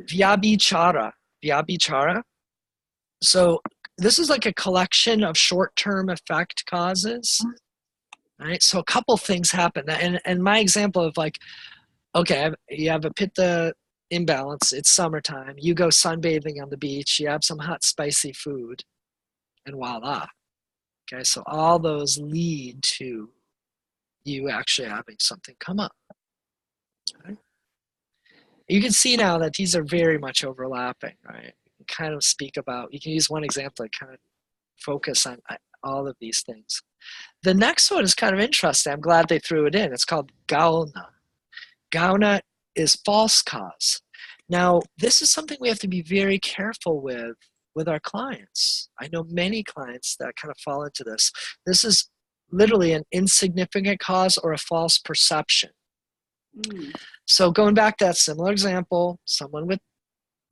vyabhichara. So this is like a collection of short-term effect causes. Right? So a couple things happen. And my example of like, okay, you have a pitta imbalance, it's summertime, you go sunbathing on the beach, you have some hot spicy food, and voila. Okay, so all those lead to you actually having something come up. Okay? You can see now that these are very much overlapping, right? You can kind of speak about, you can use one example to kind of focus on all of these things. The next one is kind of interesting. I'm glad they threw it in. It's called gauna. Gauna is false cause. Now, this is something we have to be very careful with our clients. I know many clients that kind of fall into this. This is literally an insignificant cause or a false perception. So going back to that similar example, someone with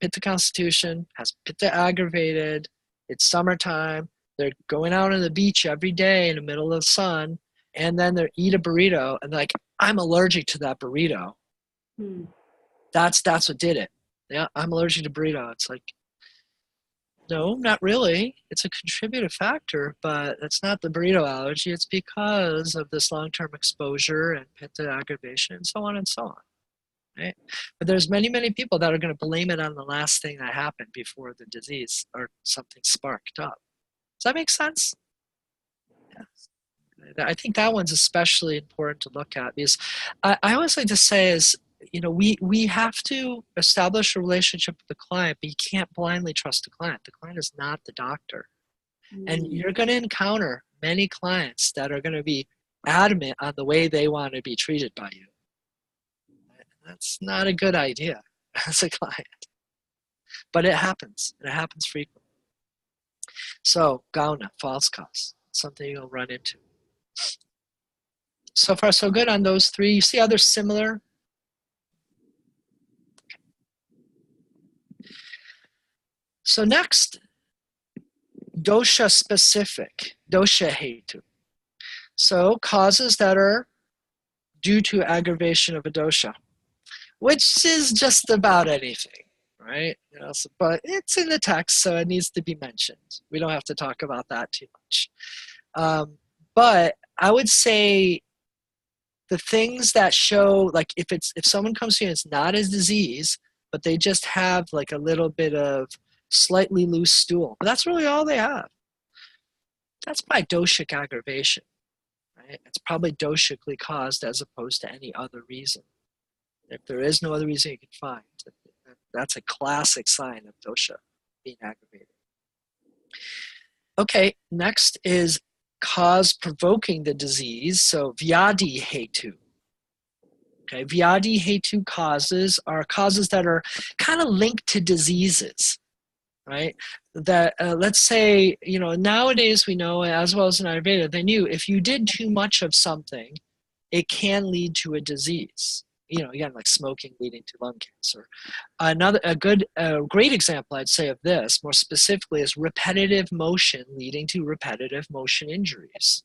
pitta constitution has pitta aggravated, it's summertime, they're going out on the beach every day in the middle of the sun, and then they eat a burrito and they're like, I'm allergic to that burrito. That's what did it. Yeah, I'm allergic to burrito. It's like, no, not really. It's a contributive factor, but it's not the burrito allergy. It's because of this long-term exposure and pitta aggravation and so on and so on. Right? But there's many people that are going to blame it on the last thing that happened before the disease or something sparked up. Does that make sense? Yeah. I think that one's especially important to look at, because I always like to say is, we have to establish a relationship with the client, but you can't blindly trust the client. The client is not the doctor. And you're going to encounter many clients that are going to be adamant on the way they want to be treated by you. That's not a good idea as a client. But it happens. And it happens frequently. So, gauna, false cause, something you'll run into. So far, so good on those three. You see how they're similar? So next, dosha specific, dosha hetu. So causes that are due to aggravation of a dosha, which is just about anything, right? But it's in the text, so it needs to be mentioned. We don't have to talk about that too much. But I would say the things that show, like if someone comes to you and it's not a disease, but they just have like a little bit of slightly loose stool, but that's really all they have. That's by doshic aggravation, right? It's probably doshically caused as opposed to any other reason. If there is no other reason you can find, that's a classic sign of dosha being aggravated. Okay, next is cause provoking the disease, so vyadi hetu. Okay, Vyadi hetu causes are causes that are kind of linked to diseases, right? That let's say, nowadays we know, as well as in Ayurveda, they knew if you did too much of something, it can lead to a disease. Again, like smoking leading to lung cancer. A great example I'd say of this, more specifically, is repetitive motion leading to repetitive motion injuries,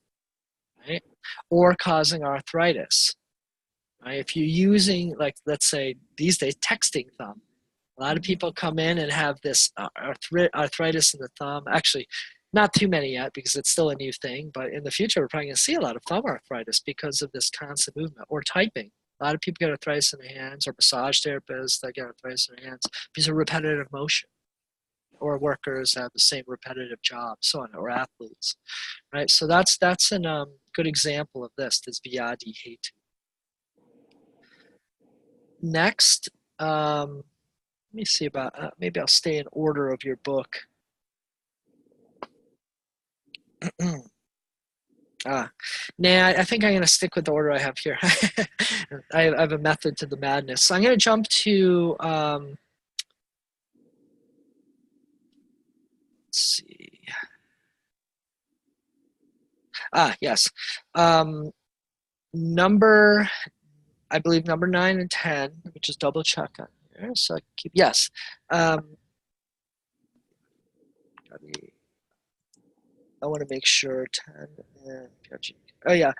right? Or causing arthritis. Right? If you're using, like, let's say these days, texting thumb, a lot of people come in and have this arthritis in the thumb. Actually, not too many yet because it's still a new thing, but in the future we're probably going to see a lot of thumb arthritis because of this constant movement. Or typing. A lot of people get arthritis in their hands, or massage therapists that get arthritis in their hands because of repetitive motion. Or workers have the same repetitive job, so on, or athletes, right? So that's a good example of this Vyadi hetu. Next, let me see about, maybe I'll stay in order of your book. I think I'm going to stick with the order I have here. I have a method to the madness. So I'm going to jump to, let's see. Yes. I believe number 9 and 10. Let me just double check on here. So yes. I want to make sure 10 and oh yeah.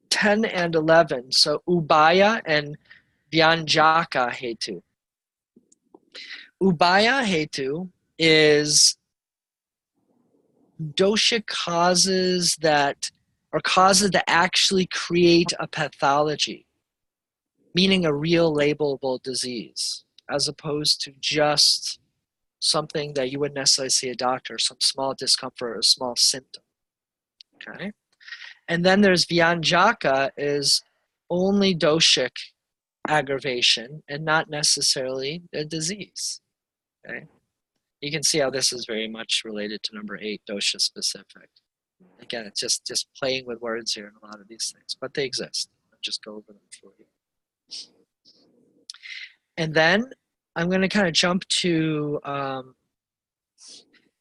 10 and 11. So Ubaya and Vyanjaka hetu. Ubaya hetu is dosha causes that actually create a pathology, meaning a real labelable disease, as opposed to just something that you wouldn't necessarily see a doctor, some small discomfort or a small symptom. Okay? And then there's Vyanjaka, is only doshic aggravation and not necessarily a disease. Okay? You can see how this is very much related to number 8, dosha specific. Again, it's just playing with words here in a lot of these things, but they exist. I'll just go over them for you. And then I'm going to kind of jump to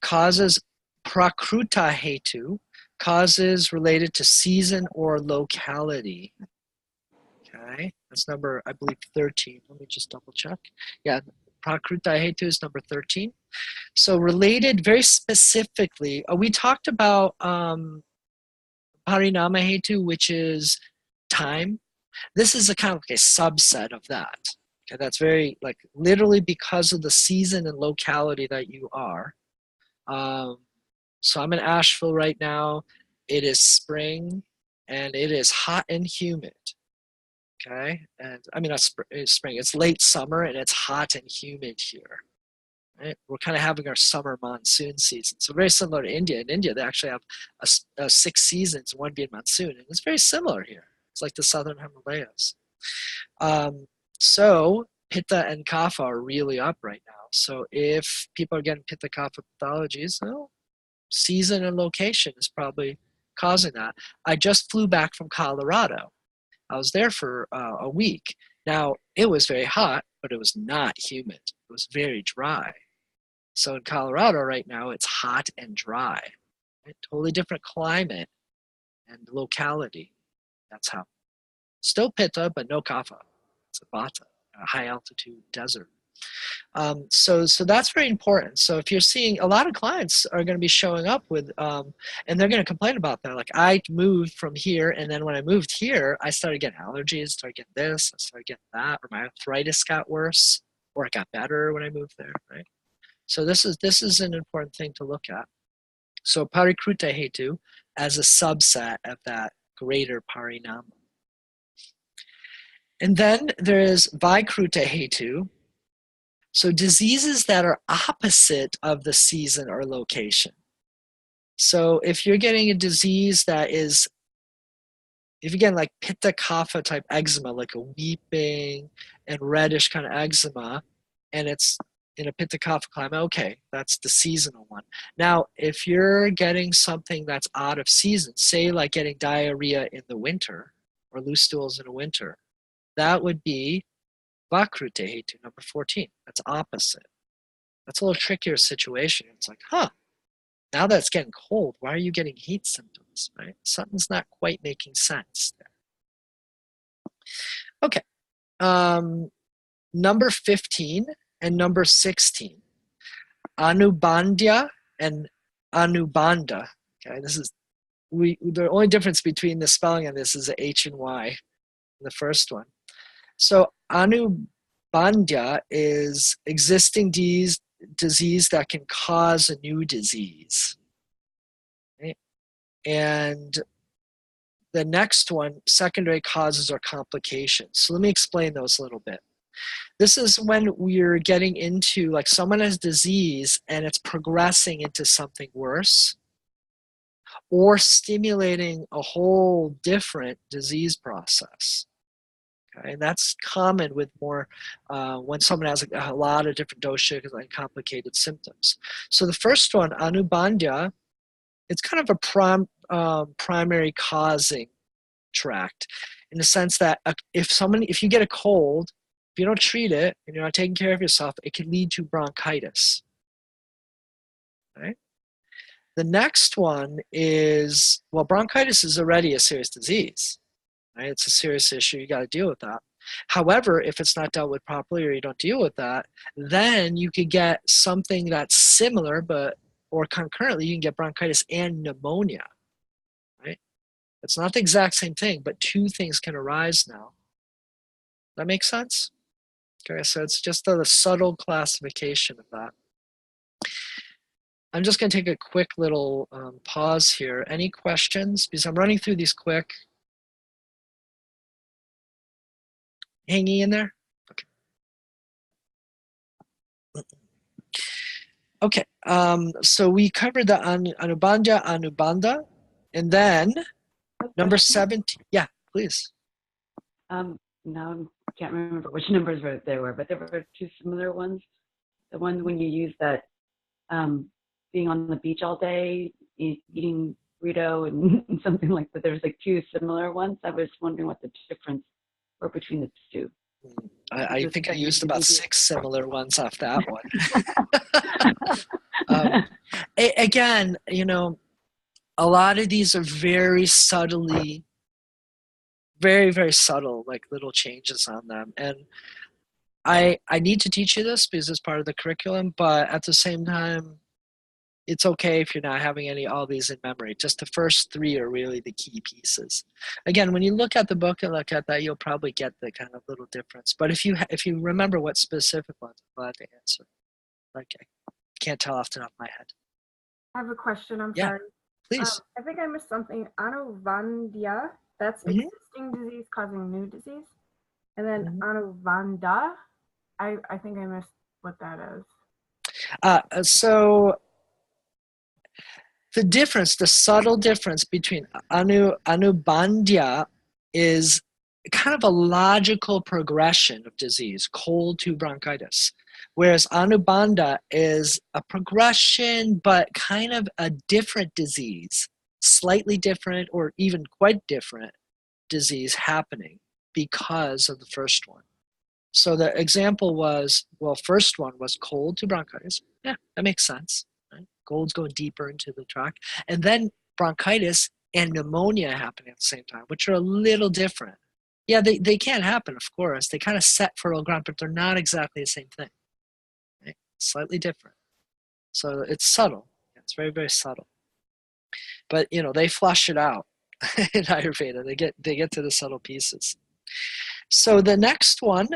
causes prakruta hetu, causes related to season or locality. Okay, that's number, I believe, 13. Let me just double check. Yeah, prakruta hetu is number 13. So related very specifically, we talked about parinama hetu, which is time. This is a kind of like a subset of that. Okay, that's very, like, literally because of the season and locality that you are. So I'm in Asheville right now. It is spring and it is hot and humid. Okay, and I mean, not spring, it's late summer and it's hot and humid here. Right? We're kind of having our summer monsoon season. So very similar to India. In India, they actually have 6 seasons, one being monsoon, and it's very similar here. It's like the southern Himalayas. So Pitta and Kapha are really up right now. So if people are getting Pitta Kapha pathologies, well, season and location is probably causing that. I just flew back from Colorado. I was there for a week. Now, it was very hot, but it was not humid. It was very dry. So in Colorado right now, it's hot and dry. Right? Totally different climate and locality. That's how. Still Pitta, but no Kapha. It's a Vata, a high altitude desert. So that's very important. So if you're seeing, a lot of clients are going to be showing up with, and they're going to complain about that. Like, I moved from here, and then when I moved here, I started getting allergies, started getting this, I started getting that, or my arthritis got worse, or it got better when I moved there, right? So this is an important thing to look at. So parikruta hetu as a subset of that greater parinama. And then there is vaikruta hetu. So diseases that are opposite of the season or location. So if you're getting a disease that is, if you get like Pitta Kapha type eczema, like a weeping and reddish kind of eczema, and it's in a pitta kapha climate, okay, that's the seasonal one. Now, if you're getting something that's out of season, say like getting diarrhea in the winter or loose stools in the winter, that would be Vakrute Hetu, number 14. That's opposite. That's a little trickier situation. It's like, now that it's getting cold, why are you getting heat symptoms, right? Something's not quite making sense there. Okay. Number 15 and number 16. Anubandya and Anubandha. Okay, this is the only difference between the spelling of this is the H and Y in the first one. So Anubandha is existing disease that can cause a new disease. Okay? And the next one, secondary causes or complications. So let me explain those a little bit. This is when we're getting into, like, someone has disease and it's progressing into something worse or stimulating a whole different disease process. Okay? And that's common with more when someone has a lot of different doshas and complicated symptoms. So the first one, Anubandha, it's kind of a primary causing tract, in the sense that if you get a cold, if you don't treat it and you're not taking care of yourself, it can lead to bronchitis. Right? The next one is, well, bronchitis is already a serious disease. Right? It's a serious issue. You got to deal with that. However, if it's not dealt with properly or you don't deal with that, then you could get something that's similar, or concurrently, you can get bronchitis and pneumonia. Right? It's not the exact same thing, but two things can arise now. That makes sense? Okay, so it's just a subtle classification of that. I'm just going to take a quick little pause here. Any questions? Because I'm running through these quick. Hanging in there? Okay. So we covered the Anubandha, Anubandha, and then number 17. Yeah, please. Now I can't remember which numbers there were, but there were two similar ones. The one when you use that being on the beach all day, eating burrito and something like that. There was like two similar ones. I was wondering what the difference were between the two. I think I used about 6 similar ones off that one. Again, a lot of these are very subtly, very, very subtle, like little changes on them. And I need to teach you this because it's part of the curriculum, but at the same time, it's okay if you're not having all these in memory. Just the first 3 are really the key pieces. Again, when you look at the book and look at that, you'll probably get the kind of little difference. But if you remember what specific ones, I'm glad to answer. Okay, can't tell off the top of my head. I have a question. I'm Yeah, sorry. please. I think I missed something. Anuvandhya, that's existing disease causing new disease. And then Anuvandha, I think I missed what that is. So the difference, the subtle difference between Anubandha is kind of a logical progression of disease, cold to bronchitis. Whereas Anubandha is a progression, but kind of a different disease, slightly different or even quite different disease happening because of the first one. So the example was, well, first one was cold to bronchitis. Yeah, that makes sense. Right? Cold's going deeper into the tract. And then bronchitis and pneumonia happening at the same time, which are a little different. Yeah, they can happen, of course. They kind of set fertile ground, but they're not exactly the same thing. Right? Slightly different. So it's subtle. It's very, very subtle. But, they flush it out in Ayurveda. They get to the subtle pieces. So the next one,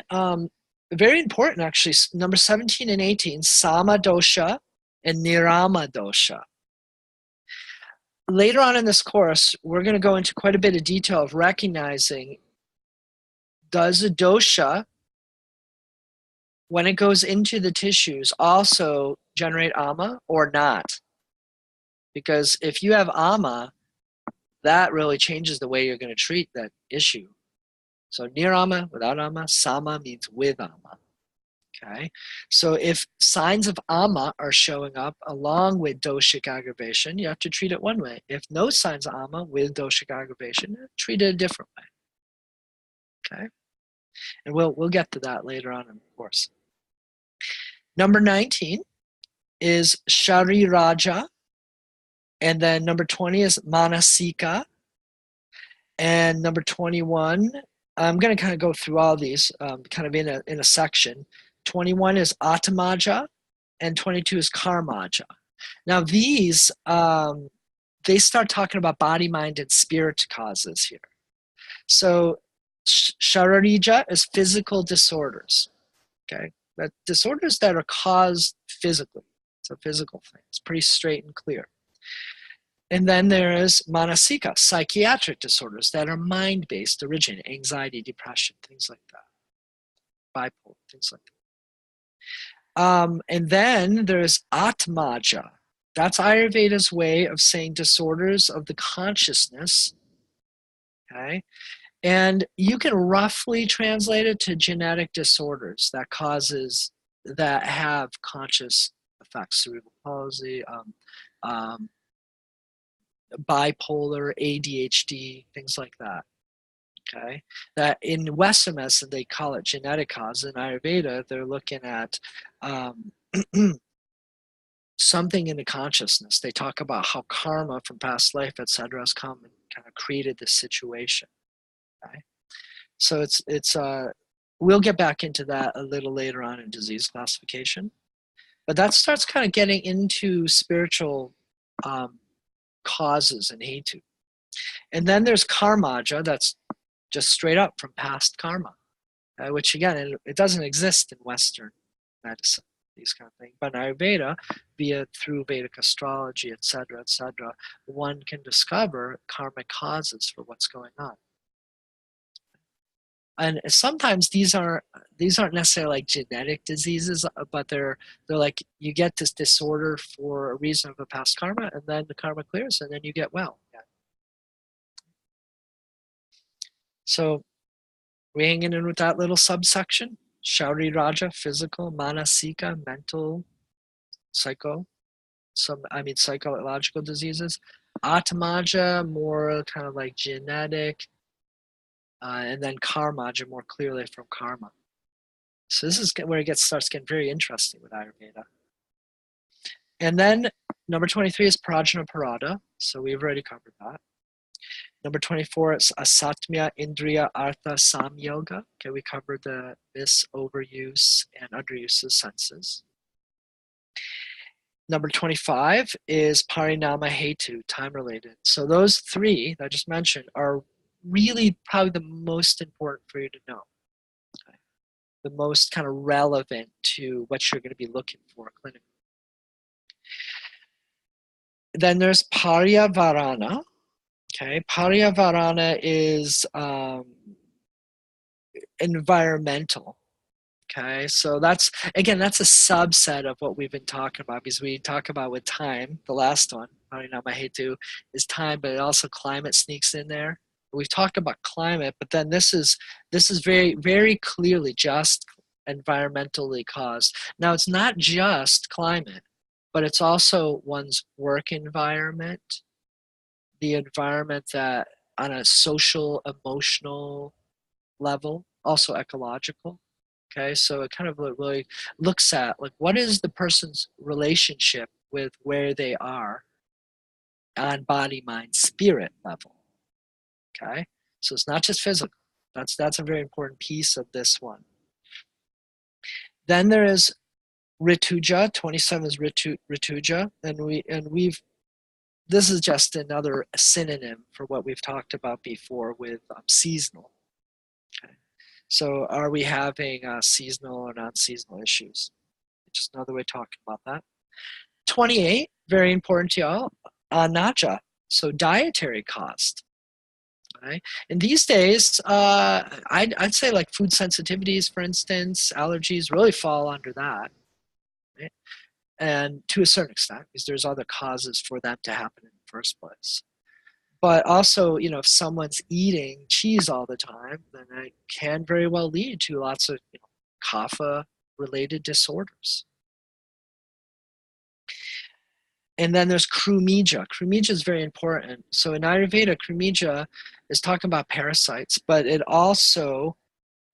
very important actually, number 17 and 18, Sama dosha and Nirama dosha. Later on in this course, we're going to go into quite a bit of detail of recognizing, does a dosha, when it goes into the tissues, also generate ama or not? Because if you have ama, that really changes the way you're going to treat that issue. So nirama, without ama, sama means with ama. Okay, so if signs of ama are showing up along with doshic aggravation, you have to treat it one way. If no signs of ama with doshic aggravation, treat it a different way. Okay, and we'll get to that later on in the course. Number 19 is Shari Raja, and then number 20 is Manasika, and number 21. I'm going to kind of go through all these kind of in a section. 21 is Atamaja, and 22 is Karmaja. Now these, they start talking about body, mind, and spirit causes here. So Sharirija is physical disorders, okay? That disorders that are caused physically. It's a physical thing. It's pretty straight and clear. And then there is manasika, psychiatric disorders that are mind-based, origin, anxiety, depression, things like that. Bipolar, things like that. And then there's atmaja. That's Ayurveda's way of saying disorders of the consciousness. Okay, and you can roughly translate it to genetic disorders that have conscious effects: cerebral palsy, bipolar, ADHD, things like that. Okay, that in Western medicine they call it genetic cause. In Ayurveda, they're looking at something in the consciousness. They talk about how karma from past life, etc., has come and kind of created this situation. Okay, so it's we'll get back into that a little later on in disease classification, but that starts kind of getting into spiritual causes in hetu. And then there's karmaja, that's just straight up from past karma, which again, it doesn't exist in Western medicine, these kind of things. But in Ayurveda, be it through Vedic astrology, etc., one can discover karmic causes for what's going on. And sometimes these aren't necessarily like genetic diseases, but they're like you get this disorder for a reason of a past karma, and then the karma clears, and then you get well. Yeah. So we hanging in with that little subsection: Shauri Raja, physical; Manasika, mental, psychological diseases; Atmaja, more kind of like genetic. And then karmaja, more clearly from karma. So this is where it starts getting very interesting with Ayurveda. And then number 23 is prajna parada. So we've already covered that. Number 24 is asatmya indriya artha samyoga. Okay, we covered the overuse and underuse of senses. Number 25 is parinama hetu, time related. So those three that I just mentioned are really probably the most important for you to know. Okay? The most kind of relevant to what you're going to be looking for clinically. Then there's Paryavarana. Okay, Paryavarana is environmental. Okay, so that's a subset of what we've been talking about, because we talk about with time, the last one, Parinama Hetu, is time, but also climate sneaks in there. We've talked about climate, but then this is very, very clearly just environmentally caused. Now, it's not just climate, but it's also one's work environment, the environment that on a social, emotional level, also ecological. Okay, so it kind of really looks at like what is the person's relationship with where they are on body, mind, spirit level. Okay, so it's not just physical. That's a very important piece of this one. Then there is Rituja. 27 is Rituja, and we've this is just another synonym for what we've talked about before with seasonal. Okay, so are we having seasonal or non-seasonal issues? Just another way of talking about that. 28, very important to y'all, naja, so dietary cost. Right? And these days, I'd say like food sensitivities, for instance, allergies really fall under that. Right? And to a certain extent, because there's other causes for them to happen in the first place. But also, if someone's eating cheese all the time, then it can very well lead to lots of kapha related disorders. And then there's Krumija. Krumija is very important. So in Ayurveda, Krumija is talking about parasites, but it also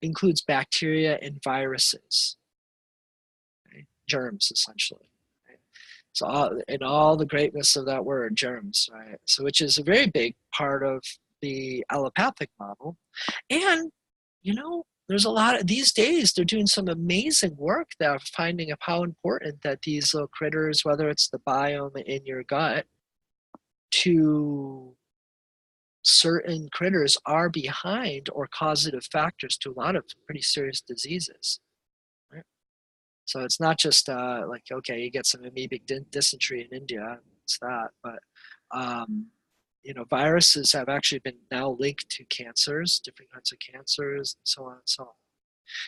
includes bacteria and viruses, okay? Germs, essentially. Right? So in all the greatness of that word, germs, right? So which is a very big part of the allopathic model. And, you know, there's a lot of, these days, they're doing some amazing work. They're finding of how important that these little critters, whether it's the biome in your gut, to certain critters are behind or causative factors to a lot of pretty serious diseases. Right? So it's not just like, okay, you get some amoebic dysentery in India, it's that, but you know, viruses have actually been now linked to cancers, different kinds of cancers, and so on and so on.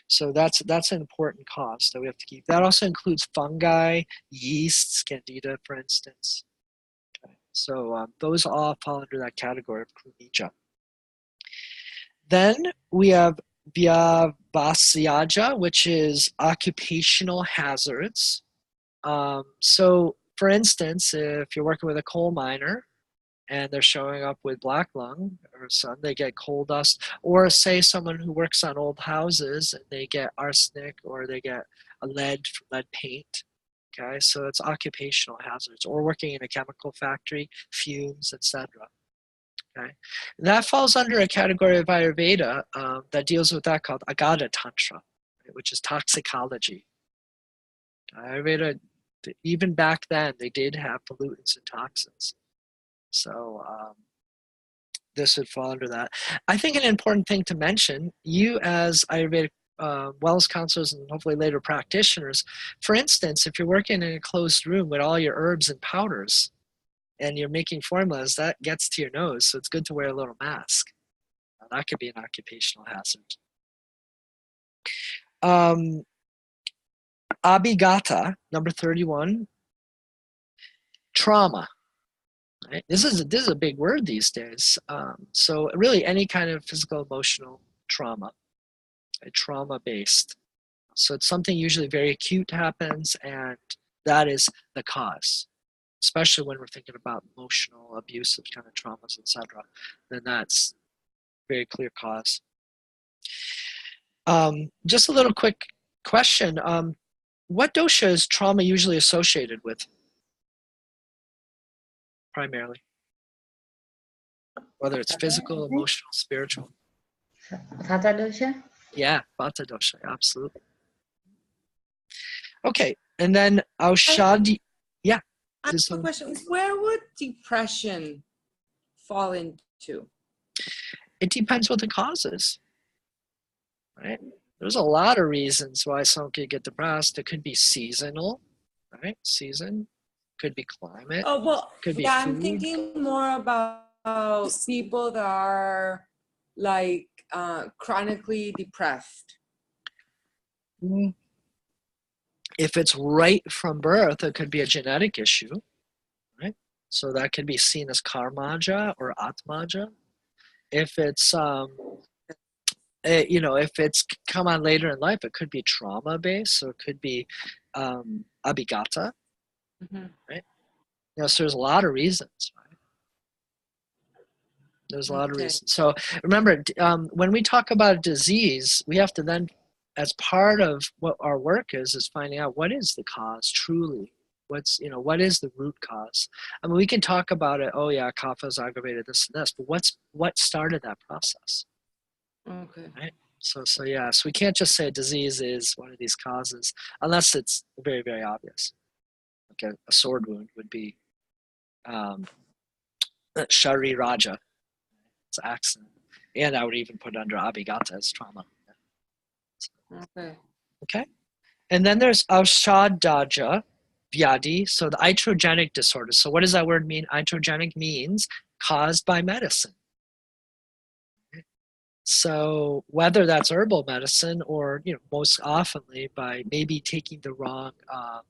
So that's an important cause that we have to keep. That also includes fungi, yeasts, candida, for instance. Okay. So those all fall under that category of Krumija. Then we have Vyavasyaja, which is occupational hazards. So for instance, if you're working with a coal miner, and they're showing up with black lung or sun, they get coal dust, or say someone who works on old houses and they get arsenic or they get a lead from lead paint. Okay, so it's occupational hazards, or working in a chemical factory, fumes, etc. Okay, that falls under a category of Ayurveda that deals with that called Agada Tantra, right, which is toxicology. Ayurveda, even back then, they did have pollutants and toxins. So this would fall under that. I think an important thing to mention, you as Ayurvedic wellness counselors and hopefully later practitioners, for instance, if you're working in a closed room with all your herbs and powders and you're making formulas, that gets to your nose, so it's good to wear a little mask. That could be an occupational hazard. Abhigata, number 31, trauma. Right? This is a big word these days. So really any kind of physical, emotional trauma, trauma-based. So it's something usually very acute happens, and that is the cause. Especially when we're thinking about emotional, abusive kind of traumas, etc. Then that's very clear cause. Just a little quick question. What dosha is trauma usually associated with? Primarily, whether it's physical, emotional, spiritual. Vata dosha? Yeah, Vata dosha, absolutely. Okay, and then Aushadhi, yeah. I have a question. Where would depression fall into? It depends what the cause is, right? There's a lot of reasons why someone could get depressed. It could be seasonal, right? Season, could be climate. Oh, well, could be yeah, food. I'm thinking more about people that are like chronically depressed. If it's right from birth, it could be a genetic issue, right? So that could be seen as karmaja or atmaja. If it's you know, if it's come on later in life, it could be trauma based, so it could be abhigata, right? You know, so there's a lot of reasons, right? There's a lot of reasons. So remember, when we talk about a disease, we have to then, as part of what our work is finding out what is the cause truly. What's, you know, what is the root cause? I mean, we can talk about it. Oh yeah, kapha is aggravated, this and this, but what started that process? Okay. Right. So yeah. So we can't just say a disease is one of these causes unless it's very, very obvious. Okay, a sword wound would be shari raja. It's accident, and I would even put under abhigata as trauma. Okay. Okay, and then there's aushadaja vyadi. So the iatrogenic disorder. So what does that word mean? Iatrogenic means caused by medicine. So whether that's herbal medicine or, you know, most oftenly by maybe taking the wrong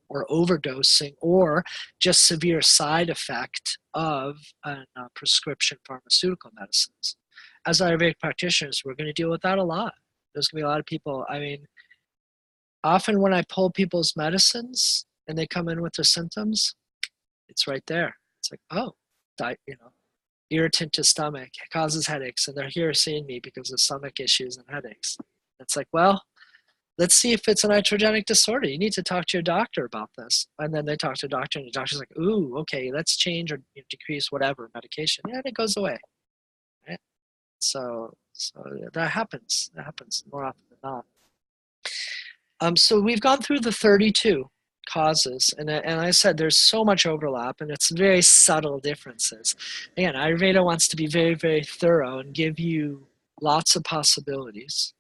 or overdosing or just severe side effect of prescription pharmaceutical medicines. As Ayurvedic practitioners, we're going to deal with that a lot. There's going to be a lot of people, I mean, Often when I pull people's medicines and they come in with their symptoms, it's right there. It's like, oh, irritant to stomach causes headaches, and they're here seeing me because of stomach issues and headaches. It's like, well, let's see if it's an iatrogenic disorder. You need to talk to your doctor about this. And then they talk to the doctor, and the doctor's like, ooh, okay, let's change or decrease whatever medication. Yeah, and it goes away. Right? So that happens. That happens more often than not. So we've gone through the 32 causes, and I said there's so much overlap, and it's very subtle differences. Again, Ayurveda wants to be very, very thorough and give you lots of possibilities.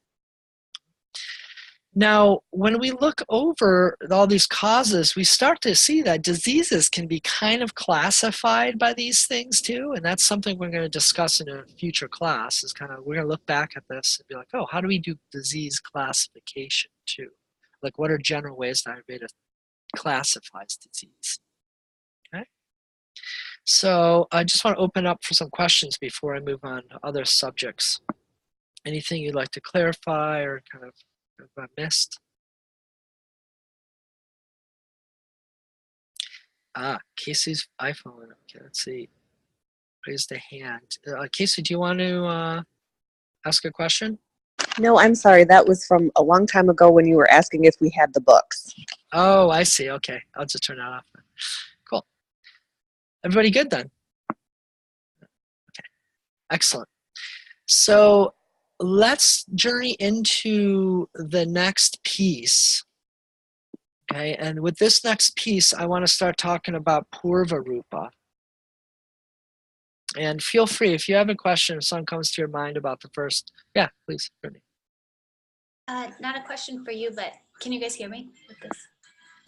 Now, when we look over all these causes, we start to see that diseases can be kind of classified by these things too, and that's something we're going to discuss in a future class. Is kind of, we're going to look back at this and be like, oh, how do we do disease classification too? Like, what are general ways that Ayurveda classifies disease? Okay. So I just want to open up for some questions before I move on to other subjects. Anything you'd like to clarify or kind of missed? Casey's iPhone. Okay, let's see. Raise the hand. Casey, do you want to ask a question? No, I'm sorry. That was from a long time ago when you were asking if we had the books. Oh, I see. Okay. I'll just turn that off then. Cool. Everybody good then? Okay. Excellent. So let's journey into the next piece. Okay. And with this next piece, I want to start talking about Purva Rupa. And feel free, if you have a question, if something comes to your mind about the first, yeah, please, Brittany. Not a question for you, but can you guys hear me with this?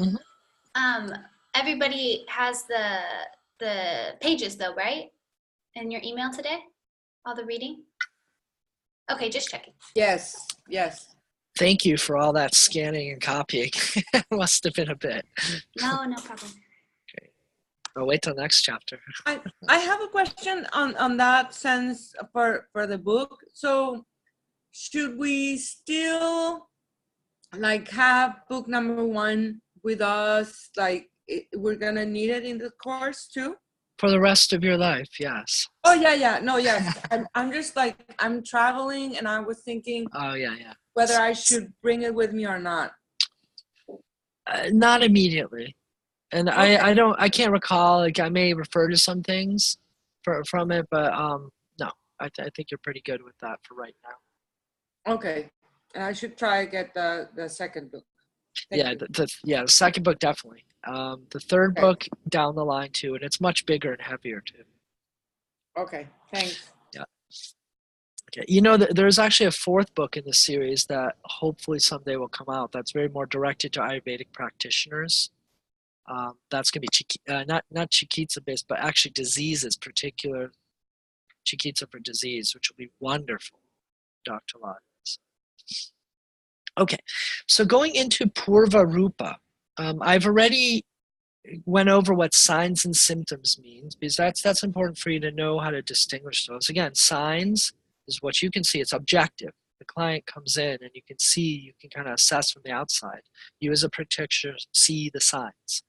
Mm-hmm. Everybody has the pages though, right? In your email today? All the reading? Okay, just checking. Yes, yes. Thank you for all that scanning and copying. It must have been a bit. No problem. Okay. I'll wait till next chapter. I have a question on that sense for the book. So should we still like have book number 1 with us? Like we're gonna need it in the course too? For the rest of your life, yes. Oh yeah. No, yes. I'm just like, I'm traveling and I was thinking Oh yeah. whether I should bring it with me or not. Not immediately. And Okay. I can't recall, like I may refer to some things from it, but no, I think you're pretty good with that for right now. Okay. And I should try to get the second book. Thank you. The second book definitely. The third Okay. book down the line too, and it's much bigger and heavier too. Okay, thanks. Yeah. Okay. You know, there's actually a 4th book in the series that hopefully someday will come out. That's very more directed to Ayurvedic practitioners. That's going to be not Chikitsa based, but actually diseases, particular Chikitsa for disease, which will be wonderful, Dr. Lyons. Okay, so going into Purva Rupa, I've already went over what signs and symptoms means, because that's important for you to know how to distinguish those. Again, signs is what you can see. It's objective. The client comes in and you can see, you can kind of assess from the outside. You as a practitioner see the signs.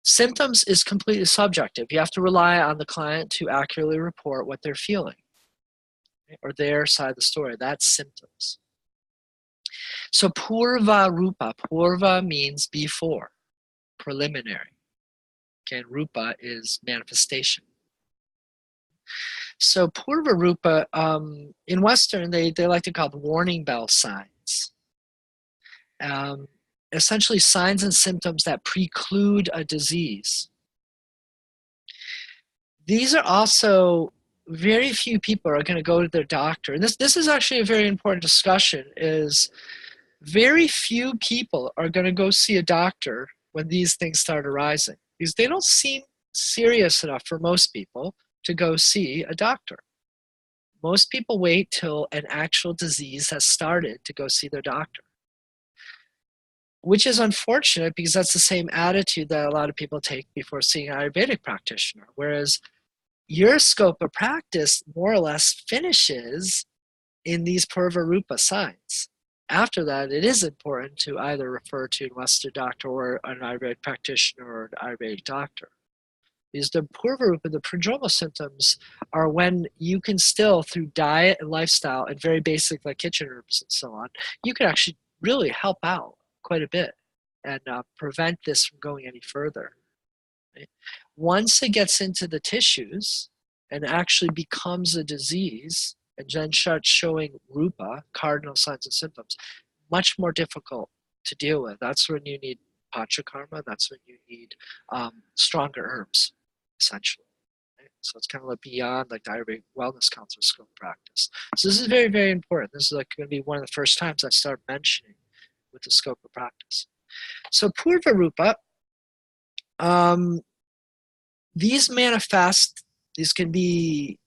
Symptoms is completely subjective. You have to rely on the client to accurately report what they're feeling, right? Or their side of the story. That's symptoms. So Purva Rupa, Purva means before, preliminary. Okay, and Rupa is manifestation. So Purva Rupa, in Western, they like to call it warning bell signs. Essentially signs and symptoms that preclude a disease. These are also, very few people are going to go to their doctor. And this is actually a very important discussion, is very few people are going to go see a doctor when these things start arising, because they don't seem serious enough for most people to go see a doctor. Most people wait till an actual disease has started to go see their doctor, which is unfortunate because that's the same attitude that a lot of people take before seeing an Ayurvedic practitioner, whereas your scope of practice more or less finishes in these Purva Rupa signs. after that, it is important to either refer to a Western doctor or an Ayurvedic practitioner or an Ayurvedic doctor. Because the Purvarupa, the prodromal symptoms, are when you can still, through diet and lifestyle and very basic like kitchen herbs and so on, you can actually really help out quite a bit and prevent this from going any further. Right? Once it gets into the tissues and actually becomes a disease and then starts showing rupa, cardinal signs and symptoms, much more difficult to deal with. That's when you need panchakarma. That's when you need stronger herbs, essentially. Right? So it's kind of like beyond like the Ayurvedic wellness counselor scope practice. So this is very, very important. This is like going to be one of the first times I start mentioning with the scope of practice. So Purvarupa, these manifest, these can be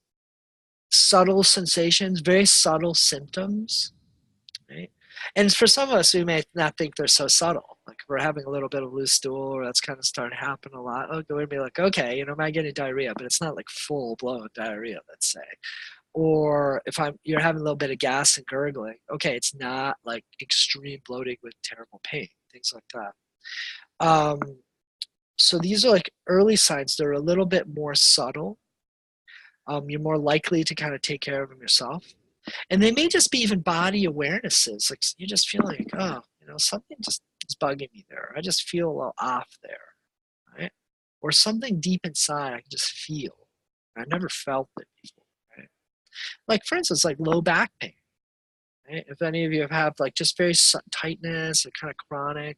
subtle sensations, very subtle symptoms, right? And for some of us, we may not think they're so subtle. Like if we're having a little bit of loose stool, or that's kind of starting to happen a lot. Oh, we're be like, okay, you know, am I getting diarrhea? But it's not like full blown diarrhea, let's say. Or if you're having a little bit of gas and gurgling, okay, it's not like extreme bloating with terrible pain, things like that. So these are like early signs. They're a little bit more subtle. You're more likely to kind of take care of them yourself. And they may just be even body awarenesses. Like you just feel like, oh, you know, something just is bugging me there. I just feel a little off there, right? Or something deep inside I can just feel. I never felt it before, right? Like for instance, like low back pain, right? If any of you have like just very tightness or kind of chronic,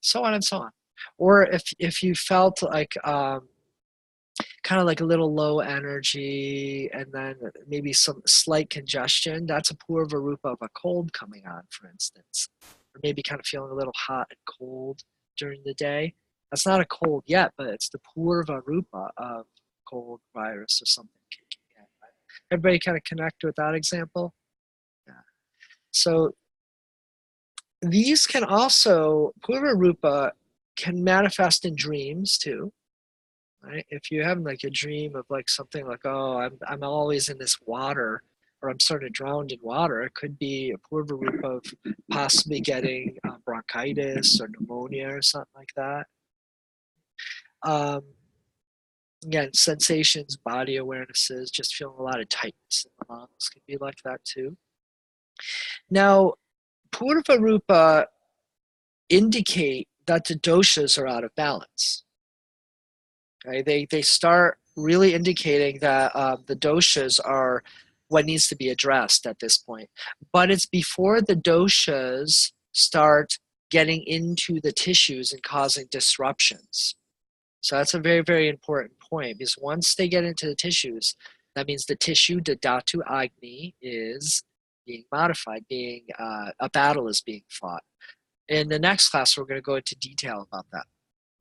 so on and so on. Or if you felt like kind of like a little low energy and then maybe some slight congestion, that's a Purvarupa of a cold coming on, for instance. Or maybe kind of feeling a little hot and cold during the day. That's not a cold yet, but it's the Purvarupa of cold virus or something kicking in. Right? Everybody kind of connect with that example? Yeah. So these can also, Purvarupa can manifest in dreams too. Right? If you have like a dream of like something like, oh, I'm always in this water, or I'm sort of drowned in water, it could be a Purvarupa of possibly getting bronchitis or pneumonia or something like that. Again, sensations, body awarenesses, just feeling a lot of tightness in the lungs can be like that too. Now, Purvarupa indicate that the doshas are out of balance. Okay? They start really indicating that the doshas are what needs to be addressed at this point. But it's before the doshas start getting into the tissues and causing disruptions. So that's a very, very important point, because once they get into the tissues, that means the tissue, the Dhatu Agni, is being modified, a battle is being fought. In the next class, we're going to go into detail about that.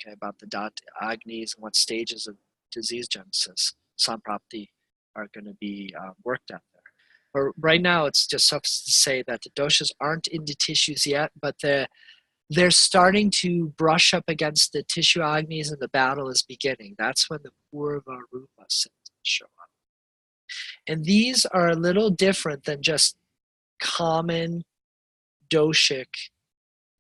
Okay, about the Dhatu Agnis and what stages of disease genesis, Samprapti, are going to be worked at there. But right now, it's just suffice to say that the doshas aren't into tissues yet, but they're starting to brush up against the tissue agnis and the battle is beginning. That's when the Purvarupa symptoms show up. And these are a little different than just common doshic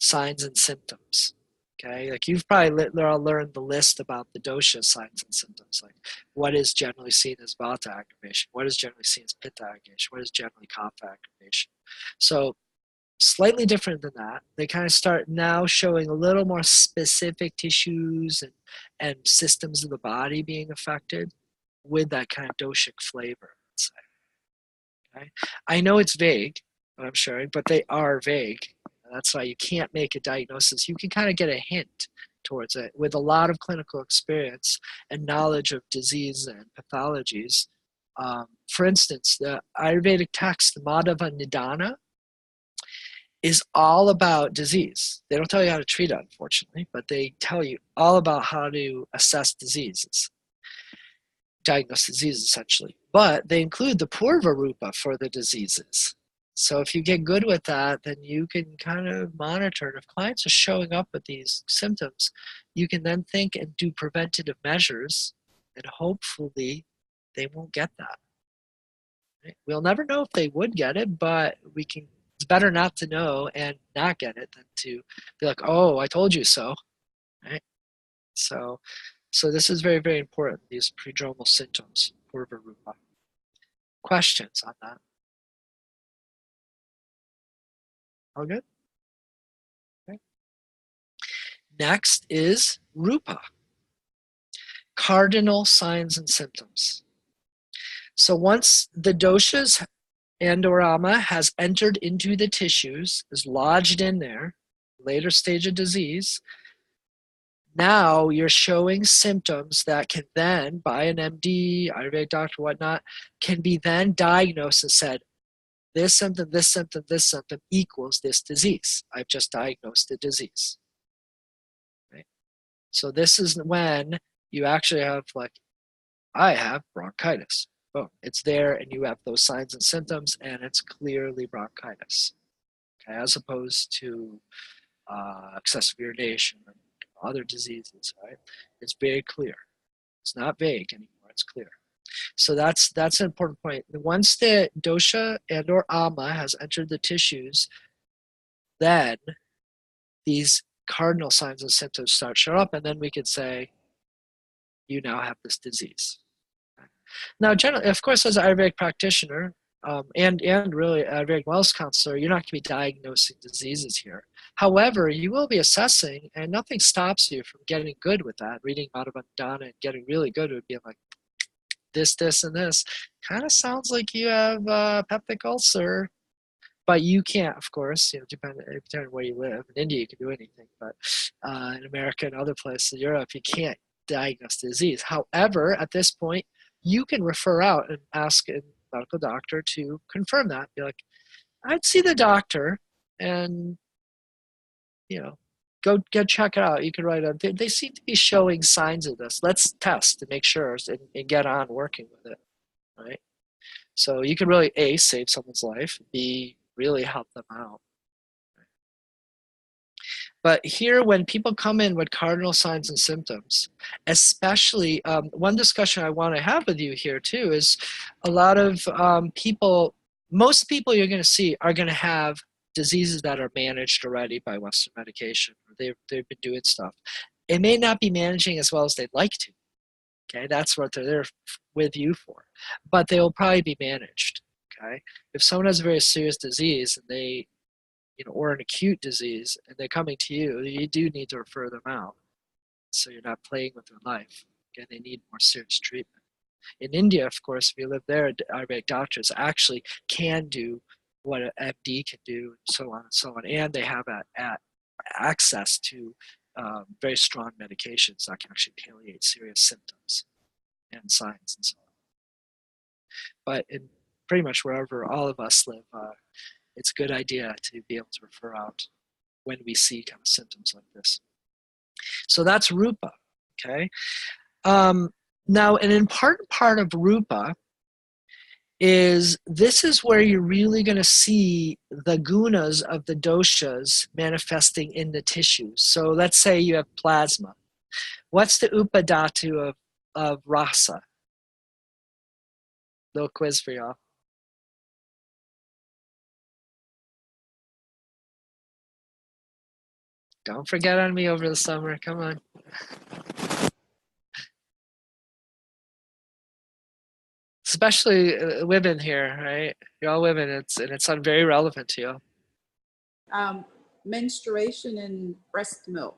signs and symptoms. Okay, like you've probably learned the list about the dosha signs and symptoms, like what is generally seen as vata activation, what is generally seen as pitta activation, what is generally kapha activation. So slightly different than that. They kind of start now showing a little more specific tissues and systems of the body being affected with that kind of doshic flavor, let's say. Okay? I know it's vague, what I'm sharing, but they are vague. That's why you can't make a diagnosis. You can kind of get a hint towards it with a lot of clinical experience and knowledge of disease and pathologies. For instance, the Ayurvedic text, the Madhava Nidana, is all about disease. They don't tell you how to treat it, unfortunately, but they tell you all about how to assess diseases, diagnose disease essentially. But they include the Purvarupa for the diseases. So if you get good with that, then you can kind of monitor. And if clients are showing up with these symptoms, you can then think and do preventative measures, and hopefully they won't get that. Right? We'll never know if they would get it, but we can. It's better not to know and not get it than to be like, "Oh, I told you so." Right? So this is very, very important. These prodromal symptoms, purva rupa. Questions on that? All good? Okay. Next is rupa, cardinal signs and symptoms. So once the doshas and or ama has entered into the tissues, is lodged in there, later stage of disease, now you're showing symptoms that can then, by an MD, Ayurvedic doctor, whatnot, can be then diagnosed and said, this symptom, this symptom, this symptom equals this disease. I've just diagnosed the disease. Right? So this is when you actually have, like, I have bronchitis. Boom, it's there, and you have those signs and symptoms, and it's clearly bronchitis, okay, as opposed to excessive urination and other diseases, right? It's very clear. It's not vague anymore, it's clear. So that's an important point. Once the dosha and or ama has entered the tissues, then these cardinal signs and symptoms start showing up, and then we could say, you now have this disease. Now, generally, of course, as an Ayurvedic practitioner, and really Ayurvedic wellness counselor, you're not going to be diagnosing diseases here. However, you will be assessing, and nothing stops you from getting good with that, reading Madhavandana and getting really good at being like, this, and this. Kind of sounds like you have peptic ulcer, but you can't, of course, depending on where you live. In India, you can do anything, but in America and other places in Europe, you can't diagnose the disease. However, at this point, you can refer out and ask a medical doctor to confirm that. Be like, I'd see the doctor and, go check it out. You can write on, they seem to be showing signs of this. Let's test to make sure and get on working with it, right? So you can really, A, save someone's life, B, really help them out. But here, when people come in with cardinal signs and symptoms, especially one discussion I want to have with you here too is a lot of people, most people you're going to see are going to have diseases that are managed already by Western medication. They've been doing stuff. It may not be managing as well as they'd like to. Okay, that's what they're there with you for. But they will probably be managed. Okay, if someone has a very serious disease and they or an acute disease, and they're coming to you, you do need to refer them out. So you're not playing with their life. Okay, they need more serious treatment. In India, of course, if you live there, Ayurvedic doctors actually can do what an MD can do, and so on and so on. And they have access to very strong medications that can actually palliate serious symptoms and signs and so on. But in pretty much wherever all of us live, it's a good idea to be able to refer out when we see kind of symptoms like this. So that's rupa, okay? Now, an important part of rupa is this is where you're really going to see the gunas of the doshas manifesting in the tissues. So let's say you have plasma. What's the upadhatu of rasa? Little quiz for y'all. Don't forget on me over the summer. Come on. Especially women here, right? You're all women. It's very relevant to you. Menstruation and breast milk.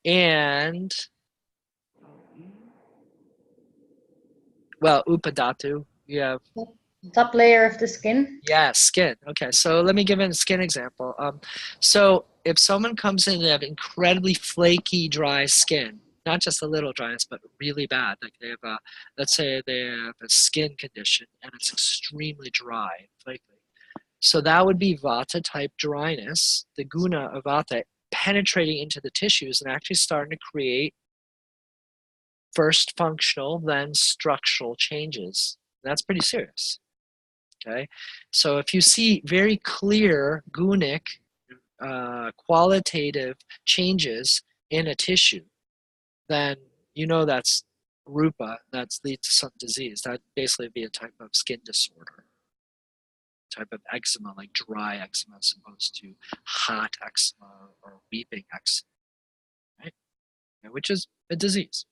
And upadhatu. You have top layer of the skin. Yeah, skin. Okay, so let me give a skin example. So if someone comes in and they have incredibly flaky, dry skin, not just a little dryness, but really bad, like they have let's say they have a skin condition and it's extremely dry, flaky. So that would be vata type dryness, the guna of vata penetrating into the tissues and actually starting to create first functional, then structural changes. That's pretty serious. Okay, so if you see very clear gunic, qualitative changes in a tissue, then you know that's rupa that leads to some disease. That'd basically be a type of skin disorder, type of eczema, like dry eczema as opposed to hot eczema or weeping eczema, right? Which is a disease.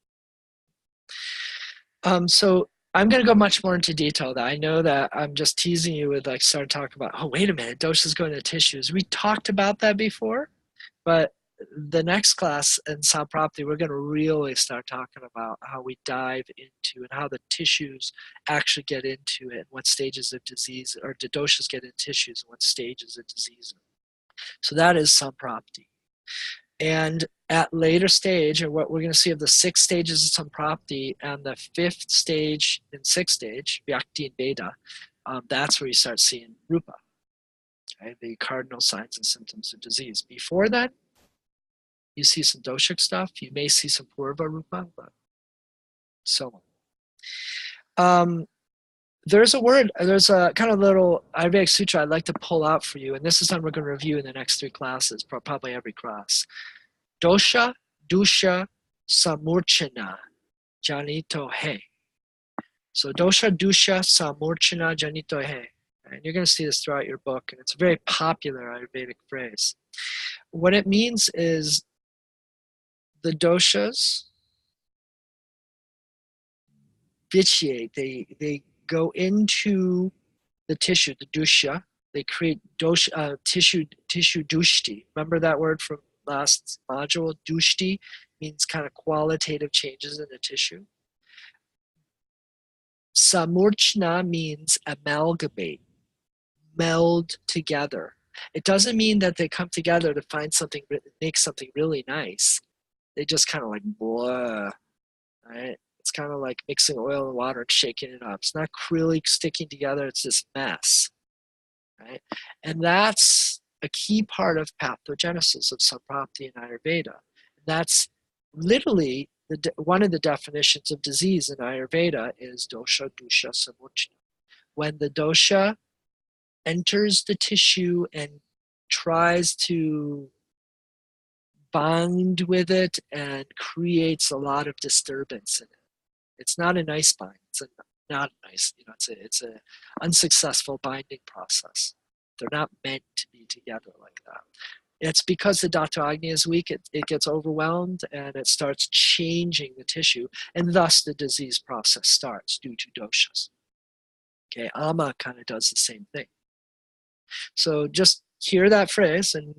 So I'm going to go much more into detail. That I know that I'm just teasing you with like start talking about, oh, wait a minute, dosas go into tissues. We talked about that before, but the next class in Samprapti, we're going to really start talking about how we dive into and how the tissues actually get into it, and what stages of disease, or the doshas get in tissues and what stages of disease. So that is Samprapti. And at later stage, and what we're going to see of the 6 stages of Samprapti and the 5th stage and 6th stage, Vyakti and Veda, that's where you start seeing Rupa, okay, the cardinal signs and symptoms of disease. Before that, you see some doshic stuff. You may see some Purva Rupa, but so on. There's a kind of little Ayurvedic sutra I'd like to pull out for you, and this is something we're going to review in the next 3 classes, probably every class. Dosha, dusha, samurchana, janito he. So dosha, dusha, samurchana, janito he. And you're going to see this throughout your book, and it's a very popular Ayurvedic phrase. What it means is the doshas vitiate, they go into the tissue, the dusha. They create dosha, tissue dushti. Remember that word from last module? Dushti means kind of qualitative changes in the tissue. Samurchna means amalgamate, meld together. It doesn't mean that they come together to find something, make something really nice. They just kind of like blah, right? It's kind of like mixing oil and water and shaking it up. It's not really sticking together. It's this mess, right? And that's a key part of pathogenesis of Samprapti and Ayurveda. That's literally one of the definitions of disease in Ayurveda is dosha, dusha, samurchana. When the dosha enters the tissue and tries to bind with it and creates a lot of disturbance in it. It's not a nice bind. Not nice. It's a unsuccessful binding process. They're not meant to be together like that. It's because the Dhatu Agni is weak. It gets overwhelmed and it starts changing the tissue, and thus the disease process starts due to doshas. Okay, Ama kind of does the same thing. So just hear that phrase, and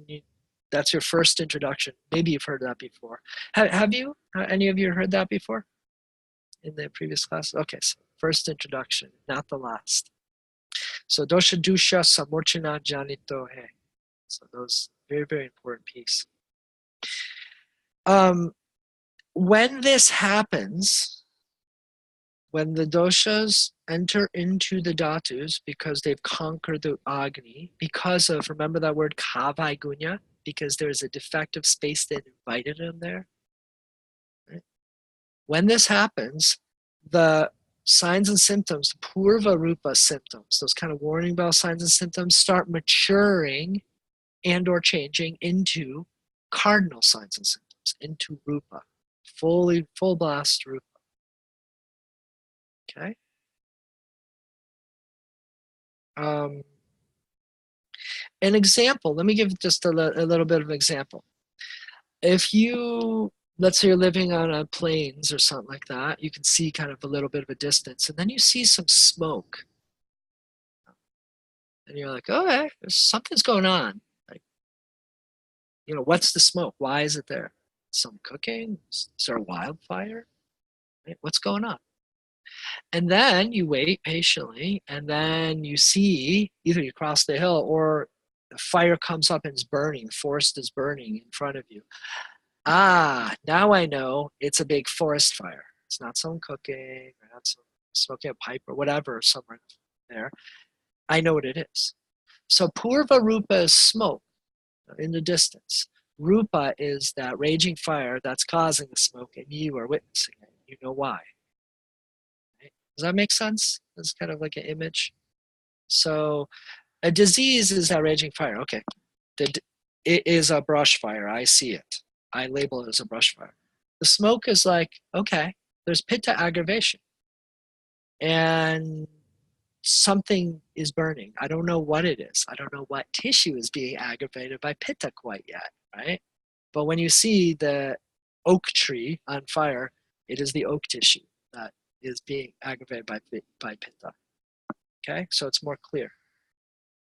that's your first introduction. Maybe you've heard that before. Have you? Any of you heard that before? In the previous class? Okay, so first introduction, not the last. So dosha, dusha, samurchana, janito he. So those, very, very important piece. When this happens, when the doshas enter into the dhatus because they've conquered the Agni, because of, remember that word kavai gunya? Because there's a defective space that invited them there. Right? When this happens, the signs and symptoms, Purva Rupa symptoms, those kind of warning bell signs and symptoms start maturing and or changing into cardinal signs and symptoms, into Rupa, full blast Rupa. Okay? An example, let me give just a little bit of an example. If you, let's say you're living on a plains or something like that, you can see kind of a little bit of a distance, and then you see some smoke. And you're like, oh, hey, something's going on. Like, what's the smoke? Why is it there? Some cooking? Is there a wildfire? Right? What's going on? And then you wait patiently, and then you see either you cross the hill or the fire comes up and is burning, the forest is burning in front of you. Ah, now I know it's a big forest fire. It's not someone cooking, or not someone smoking a pipe or whatever somewhere there. I know what it is. So Purva Rupa is smoke in the distance. Rupa is that raging fire that's causing the smoke, and you are witnessing it. You know why. Right? Does that make sense? It's kind of like an image. So a disease is that raging fire. Okay, it is a brush fire. I see it. I label it as a brush fire. The smoke is like, okay, there's pitta aggravation. And something is burning. I don't know what it is. I don't know what tissue is being aggravated by pitta quite yet, right? But when you see the oak tree on fire, it is the oak tissue that is being aggravated by pitta. Okay, so it's more clear.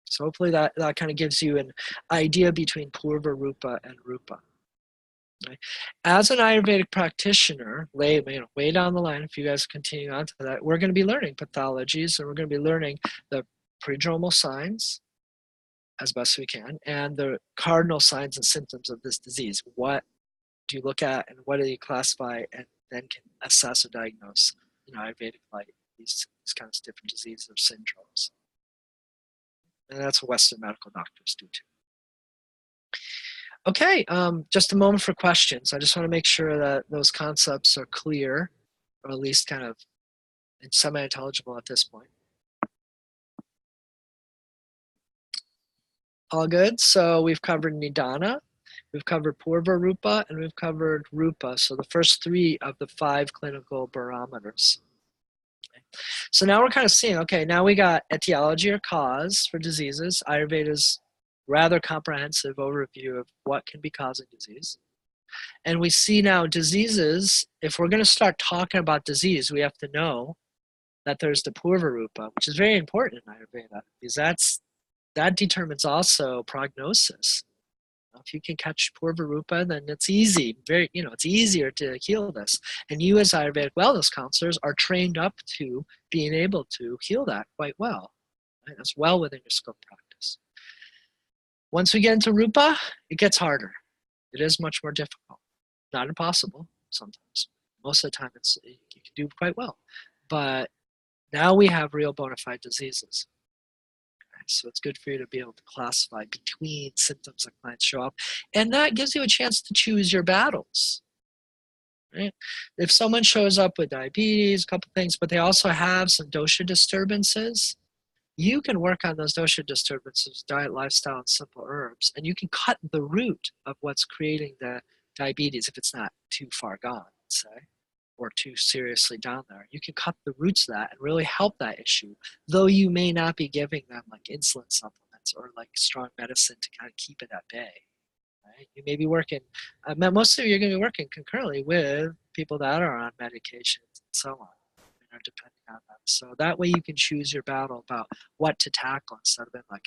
So hopefully that kind of gives you an idea between Purva Rupa and Rupa. Right? As an Ayurvedic practitioner, way down the line, if you guys continue on to that, we're going to be learning pathologies, and we're going to be learning the prodromal signs as best we can, and the cardinal signs and symptoms of this disease. What do you look at, and what do you classify, and then can assess or diagnose in Ayurvedic light these kinds of different diseases or syndromes. And that's what Western medical doctors do too. Okay, just a moment for questions. I just want to make sure that those concepts are clear, or at least kind of semi-intelligible at this point. All good? So we've covered Nidana, we've covered Purva Rupa, and we've covered Rupa. So the first 3 of the 5 clinical barometers. So now we're kind of seeing, okay, now we got etiology or cause for diseases. Ayurveda's rather comprehensive overview of what can be causing disease. And we see now diseases, if we're going to start talking about disease, we have to know that there's the Purva Rupa, which is very important in Ayurveda, because that determines also prognosis. If you can catch Purva Rupa, then it's easy, it's easier to heal this. And you as Ayurvedic wellness counselors are trained up to being able to heal that quite well. Right? That's well within your scope of practice. Once we get into Rupa, it gets harder. It is much more difficult. Not impossible sometimes. Most of the time you can do quite well. But now we have real bona fide diseases. So it's good for you to be able to classify between symptoms that clients show up. And that gives you a chance to choose your battles. Right? If someone shows up with diabetes, a couple things, but they also have some dosha disturbances, you can work on those dosha disturbances, diet, lifestyle, and simple herbs, and you can cut the root of what's creating the diabetes if it's not too far gone, let's say, or too seriously down there. You can cut the roots of that and really help that issue, though you may not be giving them like insulin supplements or like strong medicine to kind of keep it at bay. Right? You may be working, most of you are going to be working concurrently with people that are on medications and so on. Depending on them. So that way you can choose your battle about what to tackle instead of being like,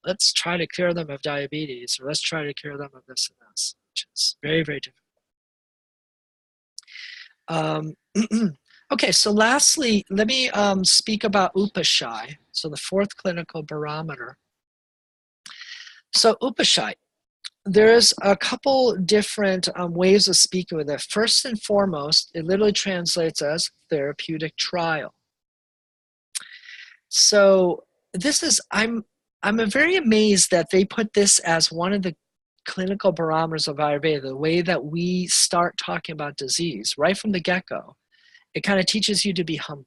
let's try to cure them of diabetes or let's try to cure them of this and this, which is very, very difficult. Okay, so lastly, let me speak about Upashai, so the 4th clinical barometer. So Upashai, there's a couple different ways of speaking with it. First and foremost, it literally translates as therapeutic trial. So this is, I'm very amazed that they put this as one of the clinical barometers of Ayurveda, the way that we start talking about disease right from the get-go. It kind of teaches you to be humble,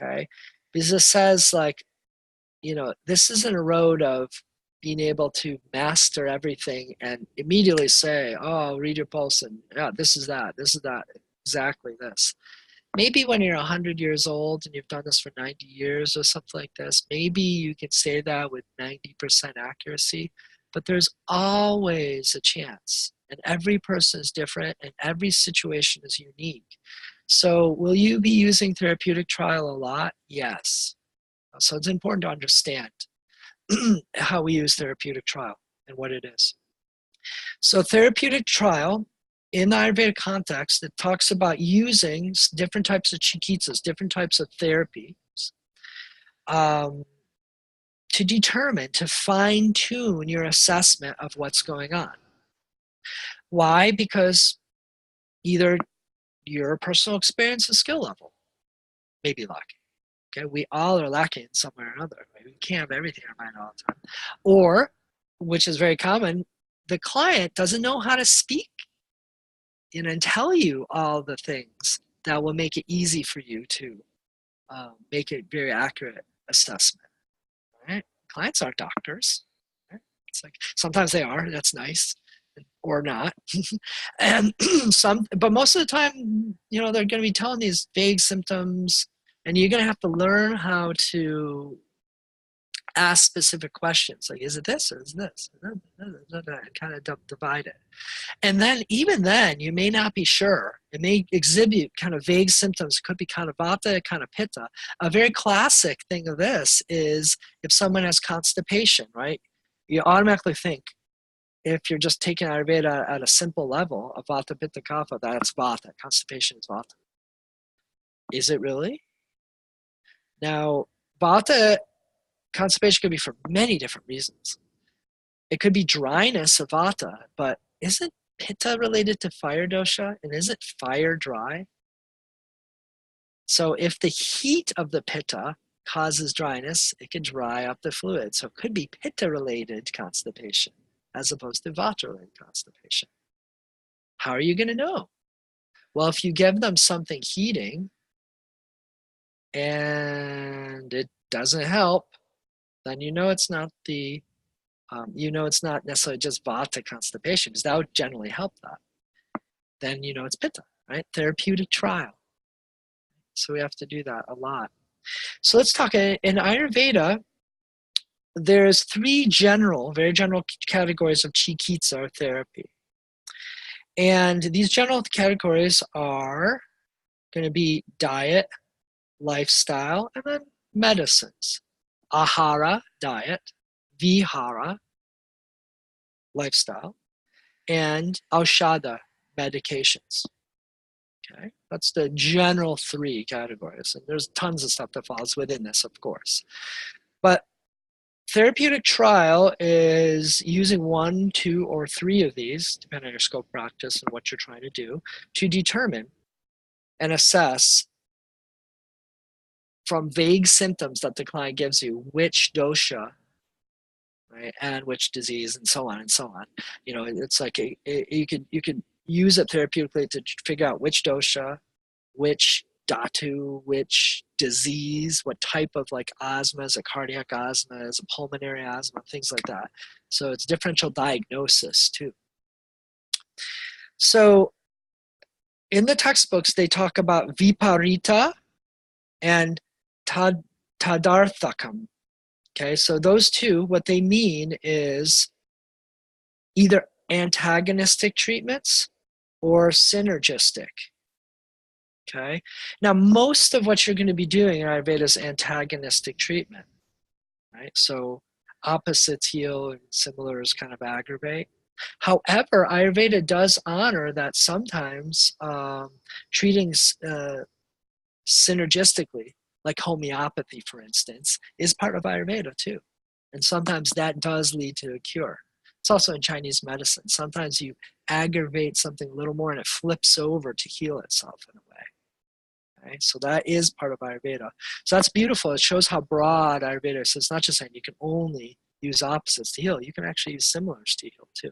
okay? Because it says like, this isn't a road of being able to master everything and immediately say, oh, read your pulse and yeah, this is that, exactly this. Maybe when you're 100 years old and you've done this for 90 years or something like this, maybe you can say that with 90% accuracy, but there's always a chance. And every person is different and every situation is unique. So will you be using therapeutic trial a lot? Yes. So it's important to understand how we use therapeutic trial and what it is. So therapeutic trial, in the Ayurvedic context, it talks about using different types of chikitsas, different types of therapies, to determine, to fine-tune your assessment of what's going on. Why? Because either your personal experience and skill level may be lacking. Okay, we all are lacking somewhere or another. Right? We can't have everything in our mind all the time. Or, which is very common, the client doesn't know how to speak and tell you all the things that will make it easy for you to make a very accurate assessment. Right? Clients aren't doctors. Right? It's like sometimes they are. That's nice. or not. And but most of the time, you know, they're going to be telling these vague symptoms, and you're going to have to learn how to ask specific questions, like, is it this or is it this? Kind of divide it. And then, even then, you may not be sure. It may exhibit kind of vague symptoms. It could be kind of vata, kind of pitta. A very classic thing of this is if someone has constipation, right? You automatically think, if you're just taking Ayurveda at a simple level of vata, pitta, kapha, that's vata. Constipation is vata. Is it really? Now, vata, constipation could be for many different reasons. It could be dryness of vata, but isn't pitta related to fire dosha? And isn't fire dry? So if the heat of the pitta causes dryness, it can dry up the fluid. So it could be pitta related constipation as opposed to vata related constipation. How are you going to know? Well, if you give them something heating and it doesn't help, then you know it's not the it's not necessarily just vata constipation, because that would generally help that. Then you know it's pitta, right? Therapeutic trial. So we have to do that a lot. So let's talk. In Ayurveda, there's three very general categories of chikitsa or therapy. And these general categories are going to be diet, lifestyle, and then medicines. Ahara, diet, vihara, lifestyle, and aushadha, medications. Okay, that's the general three categories. And there's tons of stuff that falls within this, of course. But therapeutic trial is using 1, 2, or 3 of these, depending on your scope of practice and what you're trying to do, to determine and assess from vague symptoms that the client gives you which dosha, right, and which disease, and so on and so on. You know, it's like you could use it therapeutically to figure out which dosha, which dhatu, which disease, what type of like asthma, is a cardiac asthma, is a pulmonary asthma, things like that. So it's differential diagnosis too. So in the textbooks, they talk about viparita and tadarthakam. Okay, so those two, what they mean is either antagonistic treatments or synergistic. Okay, now most of what you're going to be doing in Ayurveda is antagonistic treatment, right? So opposites heal and similars kind of aggravate. However, Ayurveda does honor that sometimes treating synergistically, like homeopathy, for instance, is part of Ayurveda too. And sometimes that does lead to a cure. It's also in Chinese medicine. Sometimes you aggravate something a little more and it flips over to heal itself in a way. Okay? So that is part of Ayurveda. So that's beautiful. It shows how broad Ayurveda is. So it's not just saying you can only use opposites to heal. You can actually use similars to heal too.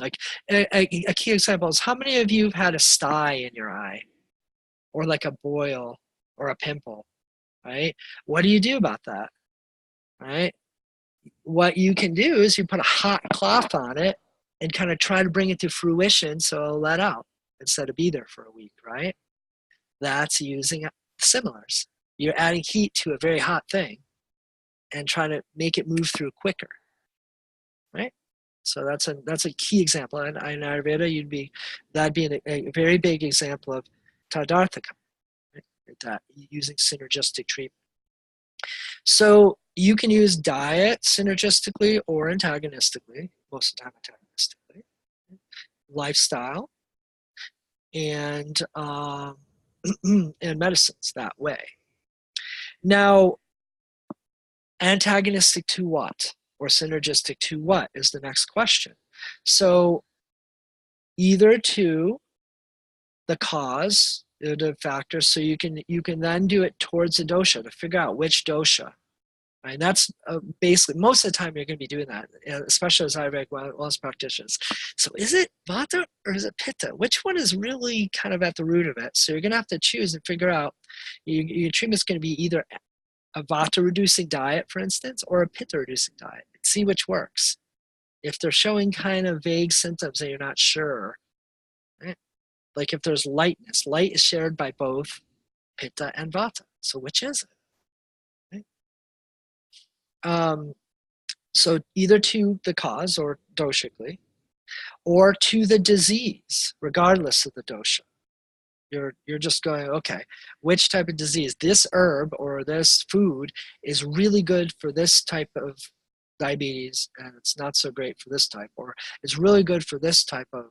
Like a key example is, how many of you have had a sty in your eye? Or like a boil or a pimple, right? What do you do about that, right? What you can do is you put a hot cloth on it and kind of try to bring it to fruition so it'll let out instead of be there for a week, right? That's using similars. You're adding heat to a very hot thing and trying to make it move through quicker, right? So that's a key example. And in Ayurveda, that'd be a very big example of tadarthakam, right? That using synergistic treatment. So you can use diet synergistically or antagonistically, most of the time antagonistically, lifestyle, and and medicines that way. Now, antagonistic to what? Or synergistic to what is the next question. So either to the cause, the factors, so you can then do it towards the dosha to figure out which dosha. Right? And that's basically, most of the time you're going to be doing that, especially as Ayurvedic wellness practitioners. So is it vata or is it pitta? Which one is really kind of at the root of it? So you're going to have to choose and figure out, your treatment's going to be either a vata reducing diet, for instance, or a pitta reducing diet. See which works. if they're showing kind of vague symptoms and you're not sure, right? Like if there's lightness, light is shared by both Pitta and Vata. So which is it? Right? So either to the cause or doshically, or to the disease, regardless of the dosha. You're just going, okay, which type of disease? This herb or this food is really good for this type of diabetes, and it's not so great for this type, or it's really good for this type of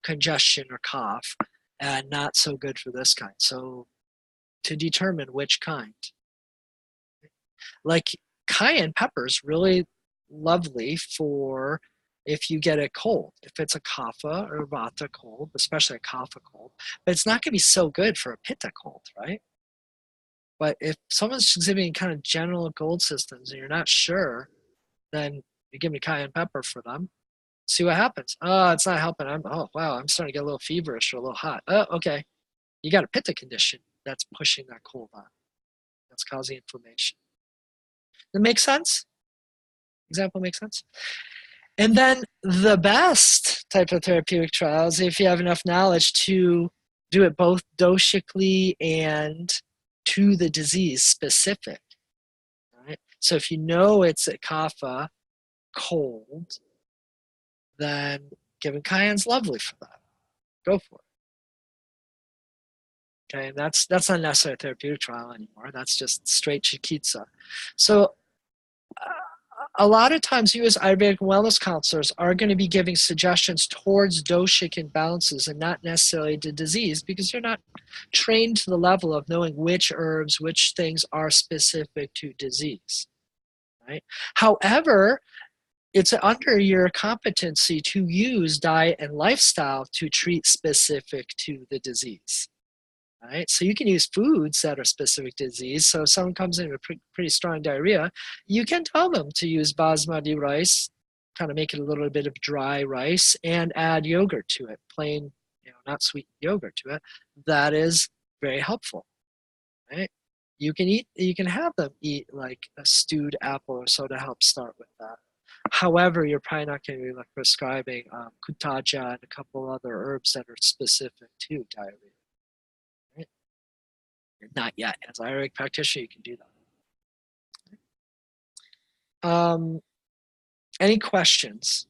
congestion or cough, and not so good for this kind. So to determine which kind. Like cayenne pepper is really lovely for if you get a cold, if it's a kapha or vata cold, especially a kapha cold, but it's not going to be so good for a pitta cold, right? But if someone's exhibiting kind of general cold systems and you're not sure, then you give me cayenne pepper for them. See what happens. Oh, it's not helping. Oh, wow, I'm starting to get a little feverish or a little hot. Oh, okay. You got a pitta condition that's pushing that cold on. That's causing inflammation. That makes sense? Example makes sense? And then the best type of therapeutic trials, if you have enough knowledge to do it both doshically and to the disease specific. Right? So if you know it's a kapha cold, then giving cayenne's lovely for that. Go for it. Okay, and that's not necessarily a therapeutic trial anymore. That's just straight chikitsa. So a lot of times you as Ayurvedic wellness counselors are going to be giving suggestions towards doshic imbalances and not necessarily to disease, because you're not trained to the level of knowing which herbs, which things are specific to disease. Right? However, it's under your competency to use diet and lifestyle to treat specific to the disease. Right? So you can use foods that are specific to disease. So if someone comes in with pretty strong diarrhea, you can tell them to use basmati rice, kind of make it a little bit of dry rice, and add yogurt to it, plain, not sweet yogurt to it. That is very helpful. Right? You can have them eat like a stewed apple or so to help start with that. However, you're probably not going to be like prescribing kutaja and a couple other herbs that are specific to diarrhea. Not yet. As an Ayurvedic practitioner, you can do that. Any questions?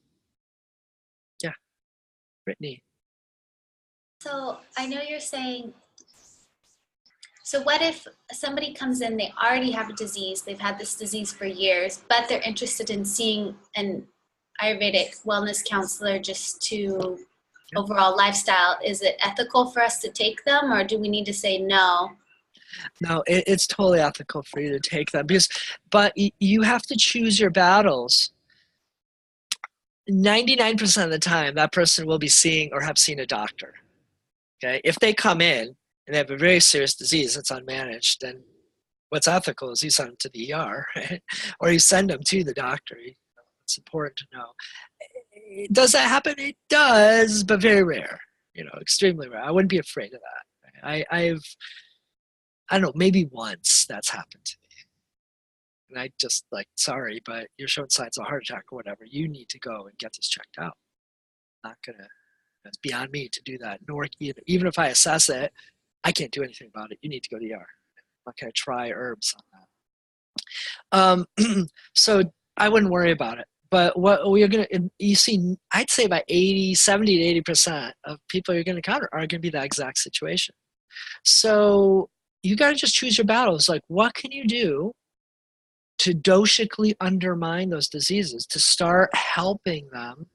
Yeah, Brittany. So I know you're saying, so what if somebody comes in, they already have a disease, they've had this disease for years, but they're interested in seeing an Ayurvedic wellness counselor just to overall lifestyle. Is it ethical for us to take them, or do we need to say no? No, it's totally ethical for you to take that, but you have to choose your battles. 99% of the time, that person will be seeing or have seen a doctor. Okay, if they come in and they have a very serious disease that's unmanaged, then what's ethical is you send them to the ER, right? Or you send them to the doctor. It's important to know. Does that happen? It does, but very rare. Extremely rare. I wouldn't be afraid of that. I don't know, maybe once that's happened to me. And I just sorry, but you're showing signs of a heart attack or whatever. You need to go and get this checked out. It's beyond me to do that. Nor, even if I assess it, I can't do anything about it. You need to go to the ER. I'm not going to try herbs on that. So I wouldn't worry about it. But what we're going to, you see, I'd say about 70 to 80% of people you're going to encounter are going to be that exact situation. So you got to just choose your battles. Like, what can you do to doshically undermine those diseases, to start helping them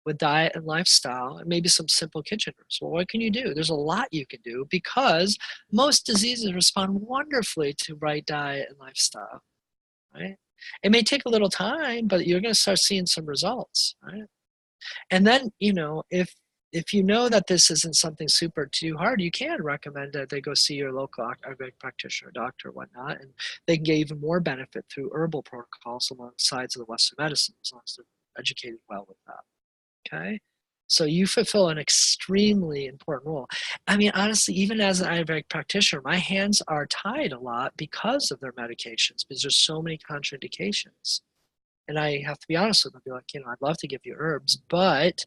with diet and lifestyle, and maybe some simple kitchen herbs? Well, what can you do? There's a lot you can do, because most diseases respond wonderfully to right diet and lifestyle, right? It may take a little time, but you're going to start seeing some results, right? And then, if you know that this isn't something super too hard, you can recommend that they go see your local Ayurvedic practitioner, doctor, whatnot, and they can get even more benefit through herbal protocols alongside of the Western medicine, as long as they're educated well with that. Okay? So you fulfill an extremely important role. I mean, honestly, even as an Ayurvedic practitioner, my hands are tied a lot because of their medications, because there's so many contraindications. And I have to be honest with them, be like, I'd love to give you herbs, but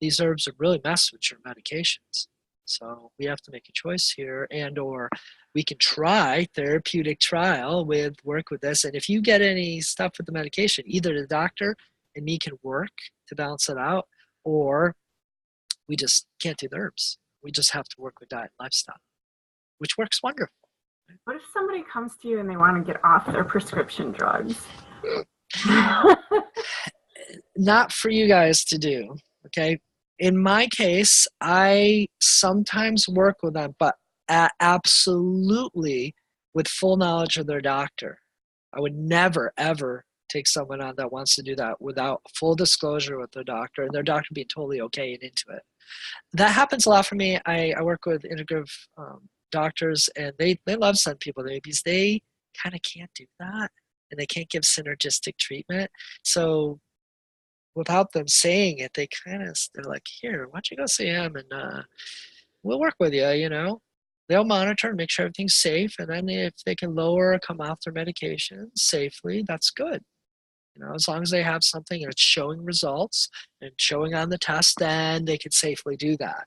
these herbs are really mess with your medications. So we have to make a choice here, and or we can try therapeutic trial work with this. And if you get any stuff with the medication, either the doctor and me can work to balance it out, or we just can't do the herbs. We just have to work with diet and lifestyle, which works wonderful. What if somebody comes to you and they want to get off their prescription drugs? Not for you guys to do, okay? In my case, I sometimes work with them, but absolutely with full knowledge of their doctor. I would never, ever take someone on that wants to do that without full disclosure with their doctor, and their doctor being totally okay and into it. That happens a lot for me. I work with integrative doctors, and they love sending people there because they kind of can't do that, and they can't give synergistic treatment. So without them saying it, they're like, here, why don't you go see him, and we'll work with you. They'll monitor and make sure everything's safe, and then if they can lower or come off their medication safely, that's good. As long as they have something and it's showing results and showing on the test, then they can safely do that,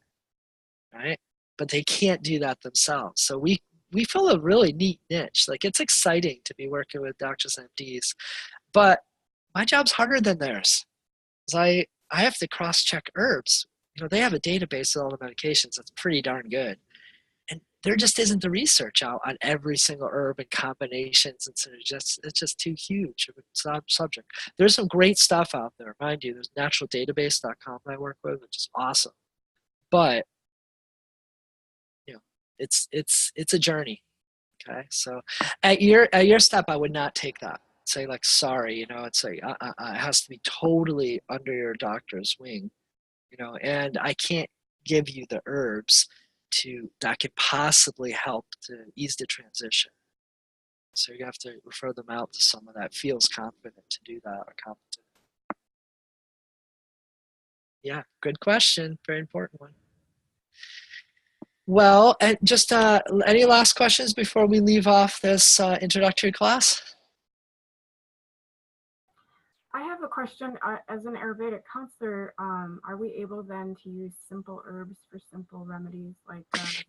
right? But they can't do that themselves. So we fill a really neat niche. Like, it's exciting to be working with doctors and MDs, but my job's harder than theirs. I have to cross-check herbs. They have a database of all the medications that's pretty darn good. And there just isn't the research out on every single herb and combinations, and so it's just too huge of a subject. There's some great stuff out there, mind you. There's naturaldatabase.com that I work with, which is awesome. But it's a journey. Okay, so at your step, I would not take that. Say like, sorry, it's like it has to be totally under your doctor's wing, and I can't give you the herbs that could possibly help to ease the transition. So you have to refer them out to someone that feels confident to do that or competent. Yeah, good question. Very important one. Well, and just any last questions before we leave off this introductory class? I have a question. As an Ayurvedic counselor, are we able then to use simple herbs for simple remedies?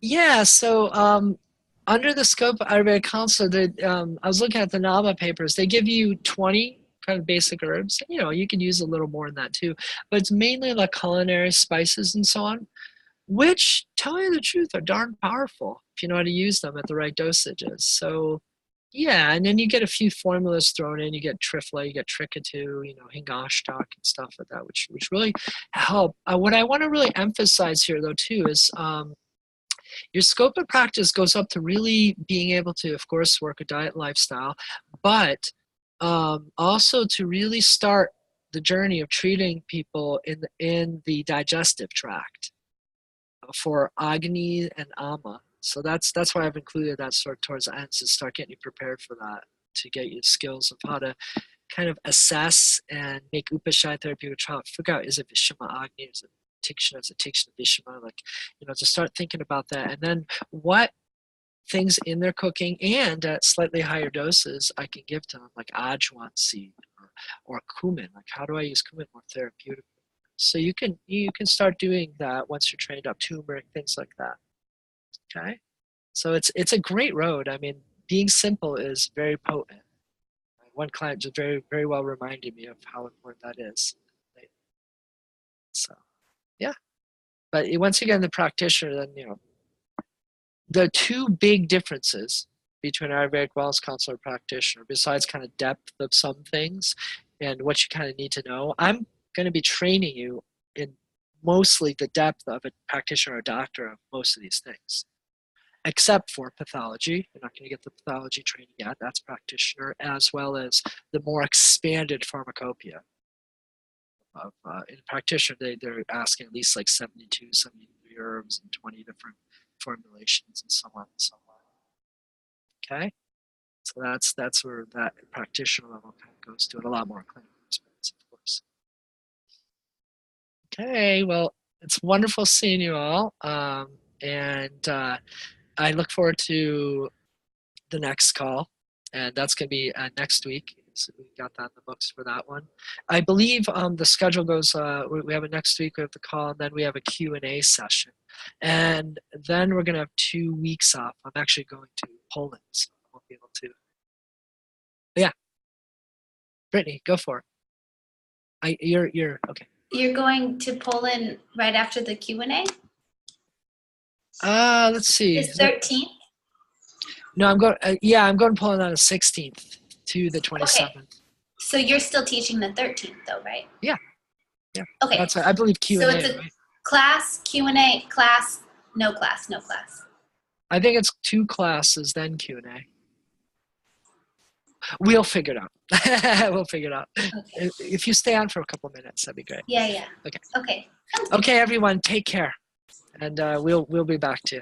Yeah, so under the scope of Ayurvedic counselor, I was looking at the NAMA papers. They give you 20 kind of basic herbs. You can use a little more than that too, but it's mainly like culinary spices and so on, which, tell you the truth, are darn powerful if you know how to use them at the right dosages. So yeah, and then you get a few formulas thrown in. You get Trifla, you get Trikatu, Hingashtak and stuff like that, which really help. What I want to really emphasize here, though, too, is your scope of practice goes up to really being able to, of course, work a diet and lifestyle, but also to really start the journey of treating people in the digestive tract for Agni and Ama. So that's why I've included that sort of towards the end, to start getting you prepared for that, to get you skills of how to kind of assess and make Upashaya therapeutic trial. Figure out, is it Vishama Agni, is it Tikshana, is it Tikshana Vishama? To start thinking about that. And then what things in their cooking and at slightly higher doses I can give to them, like Ajwan seed or cumin. Like, how do I use cumin more therapeutically? So you can start doing that once you're trained up, turmeric, things like that. Okay, so it's a great road. I mean, being simple is very potent. One client just very, very well reminded me of how important that is. So yeah, but once again, the practitioner, then the two big differences between Ayurvedic wellness counselor and practitioner, besides kind of depth of some things and what you kind of need to know, I'm going to be training you in mostly the depth of a practitioner or doctor of most of these things, except for pathology. You're not going to get the pathology training yet. That's practitioner, as well as the more expanded pharmacopoeia. In practitioner, they're asking at least like 72, 73 herbs and 20 different formulations and so on and so on. Okay? So that's where that practitioner level kind of goes to, and a lot more clinical experience, of course. Okay, well, it's wonderful seeing you all. And I look forward to the next call, and that's going to be next week. So we got that in the books for that one. I believe the schedule goes, we have it next week, we have the call, and then we have a Q&A session. And then we're going to have 2 weeks off. I'm actually going to Poland, so I won't be able to. But yeah. Brittany, go for it. You're okay. You're going to Poland right after the Q&A? Let's see. It's 13th? No, I'm going, I'm going to Poland on the 16th to the 27th. Okay. So you're still teaching the 13th though, right? Yeah. Yeah. Okay. That's I believe Q&A, So it's a right? class, Q&A, class, no class, no class. I think it's 2 classes, then Q&A. We'll figure it out. We'll figure it out. Okay. If you stay on for a couple minutes, that'd be great. Yeah. Okay. Okay. Okay, everyone, take care. And we'll be back to you.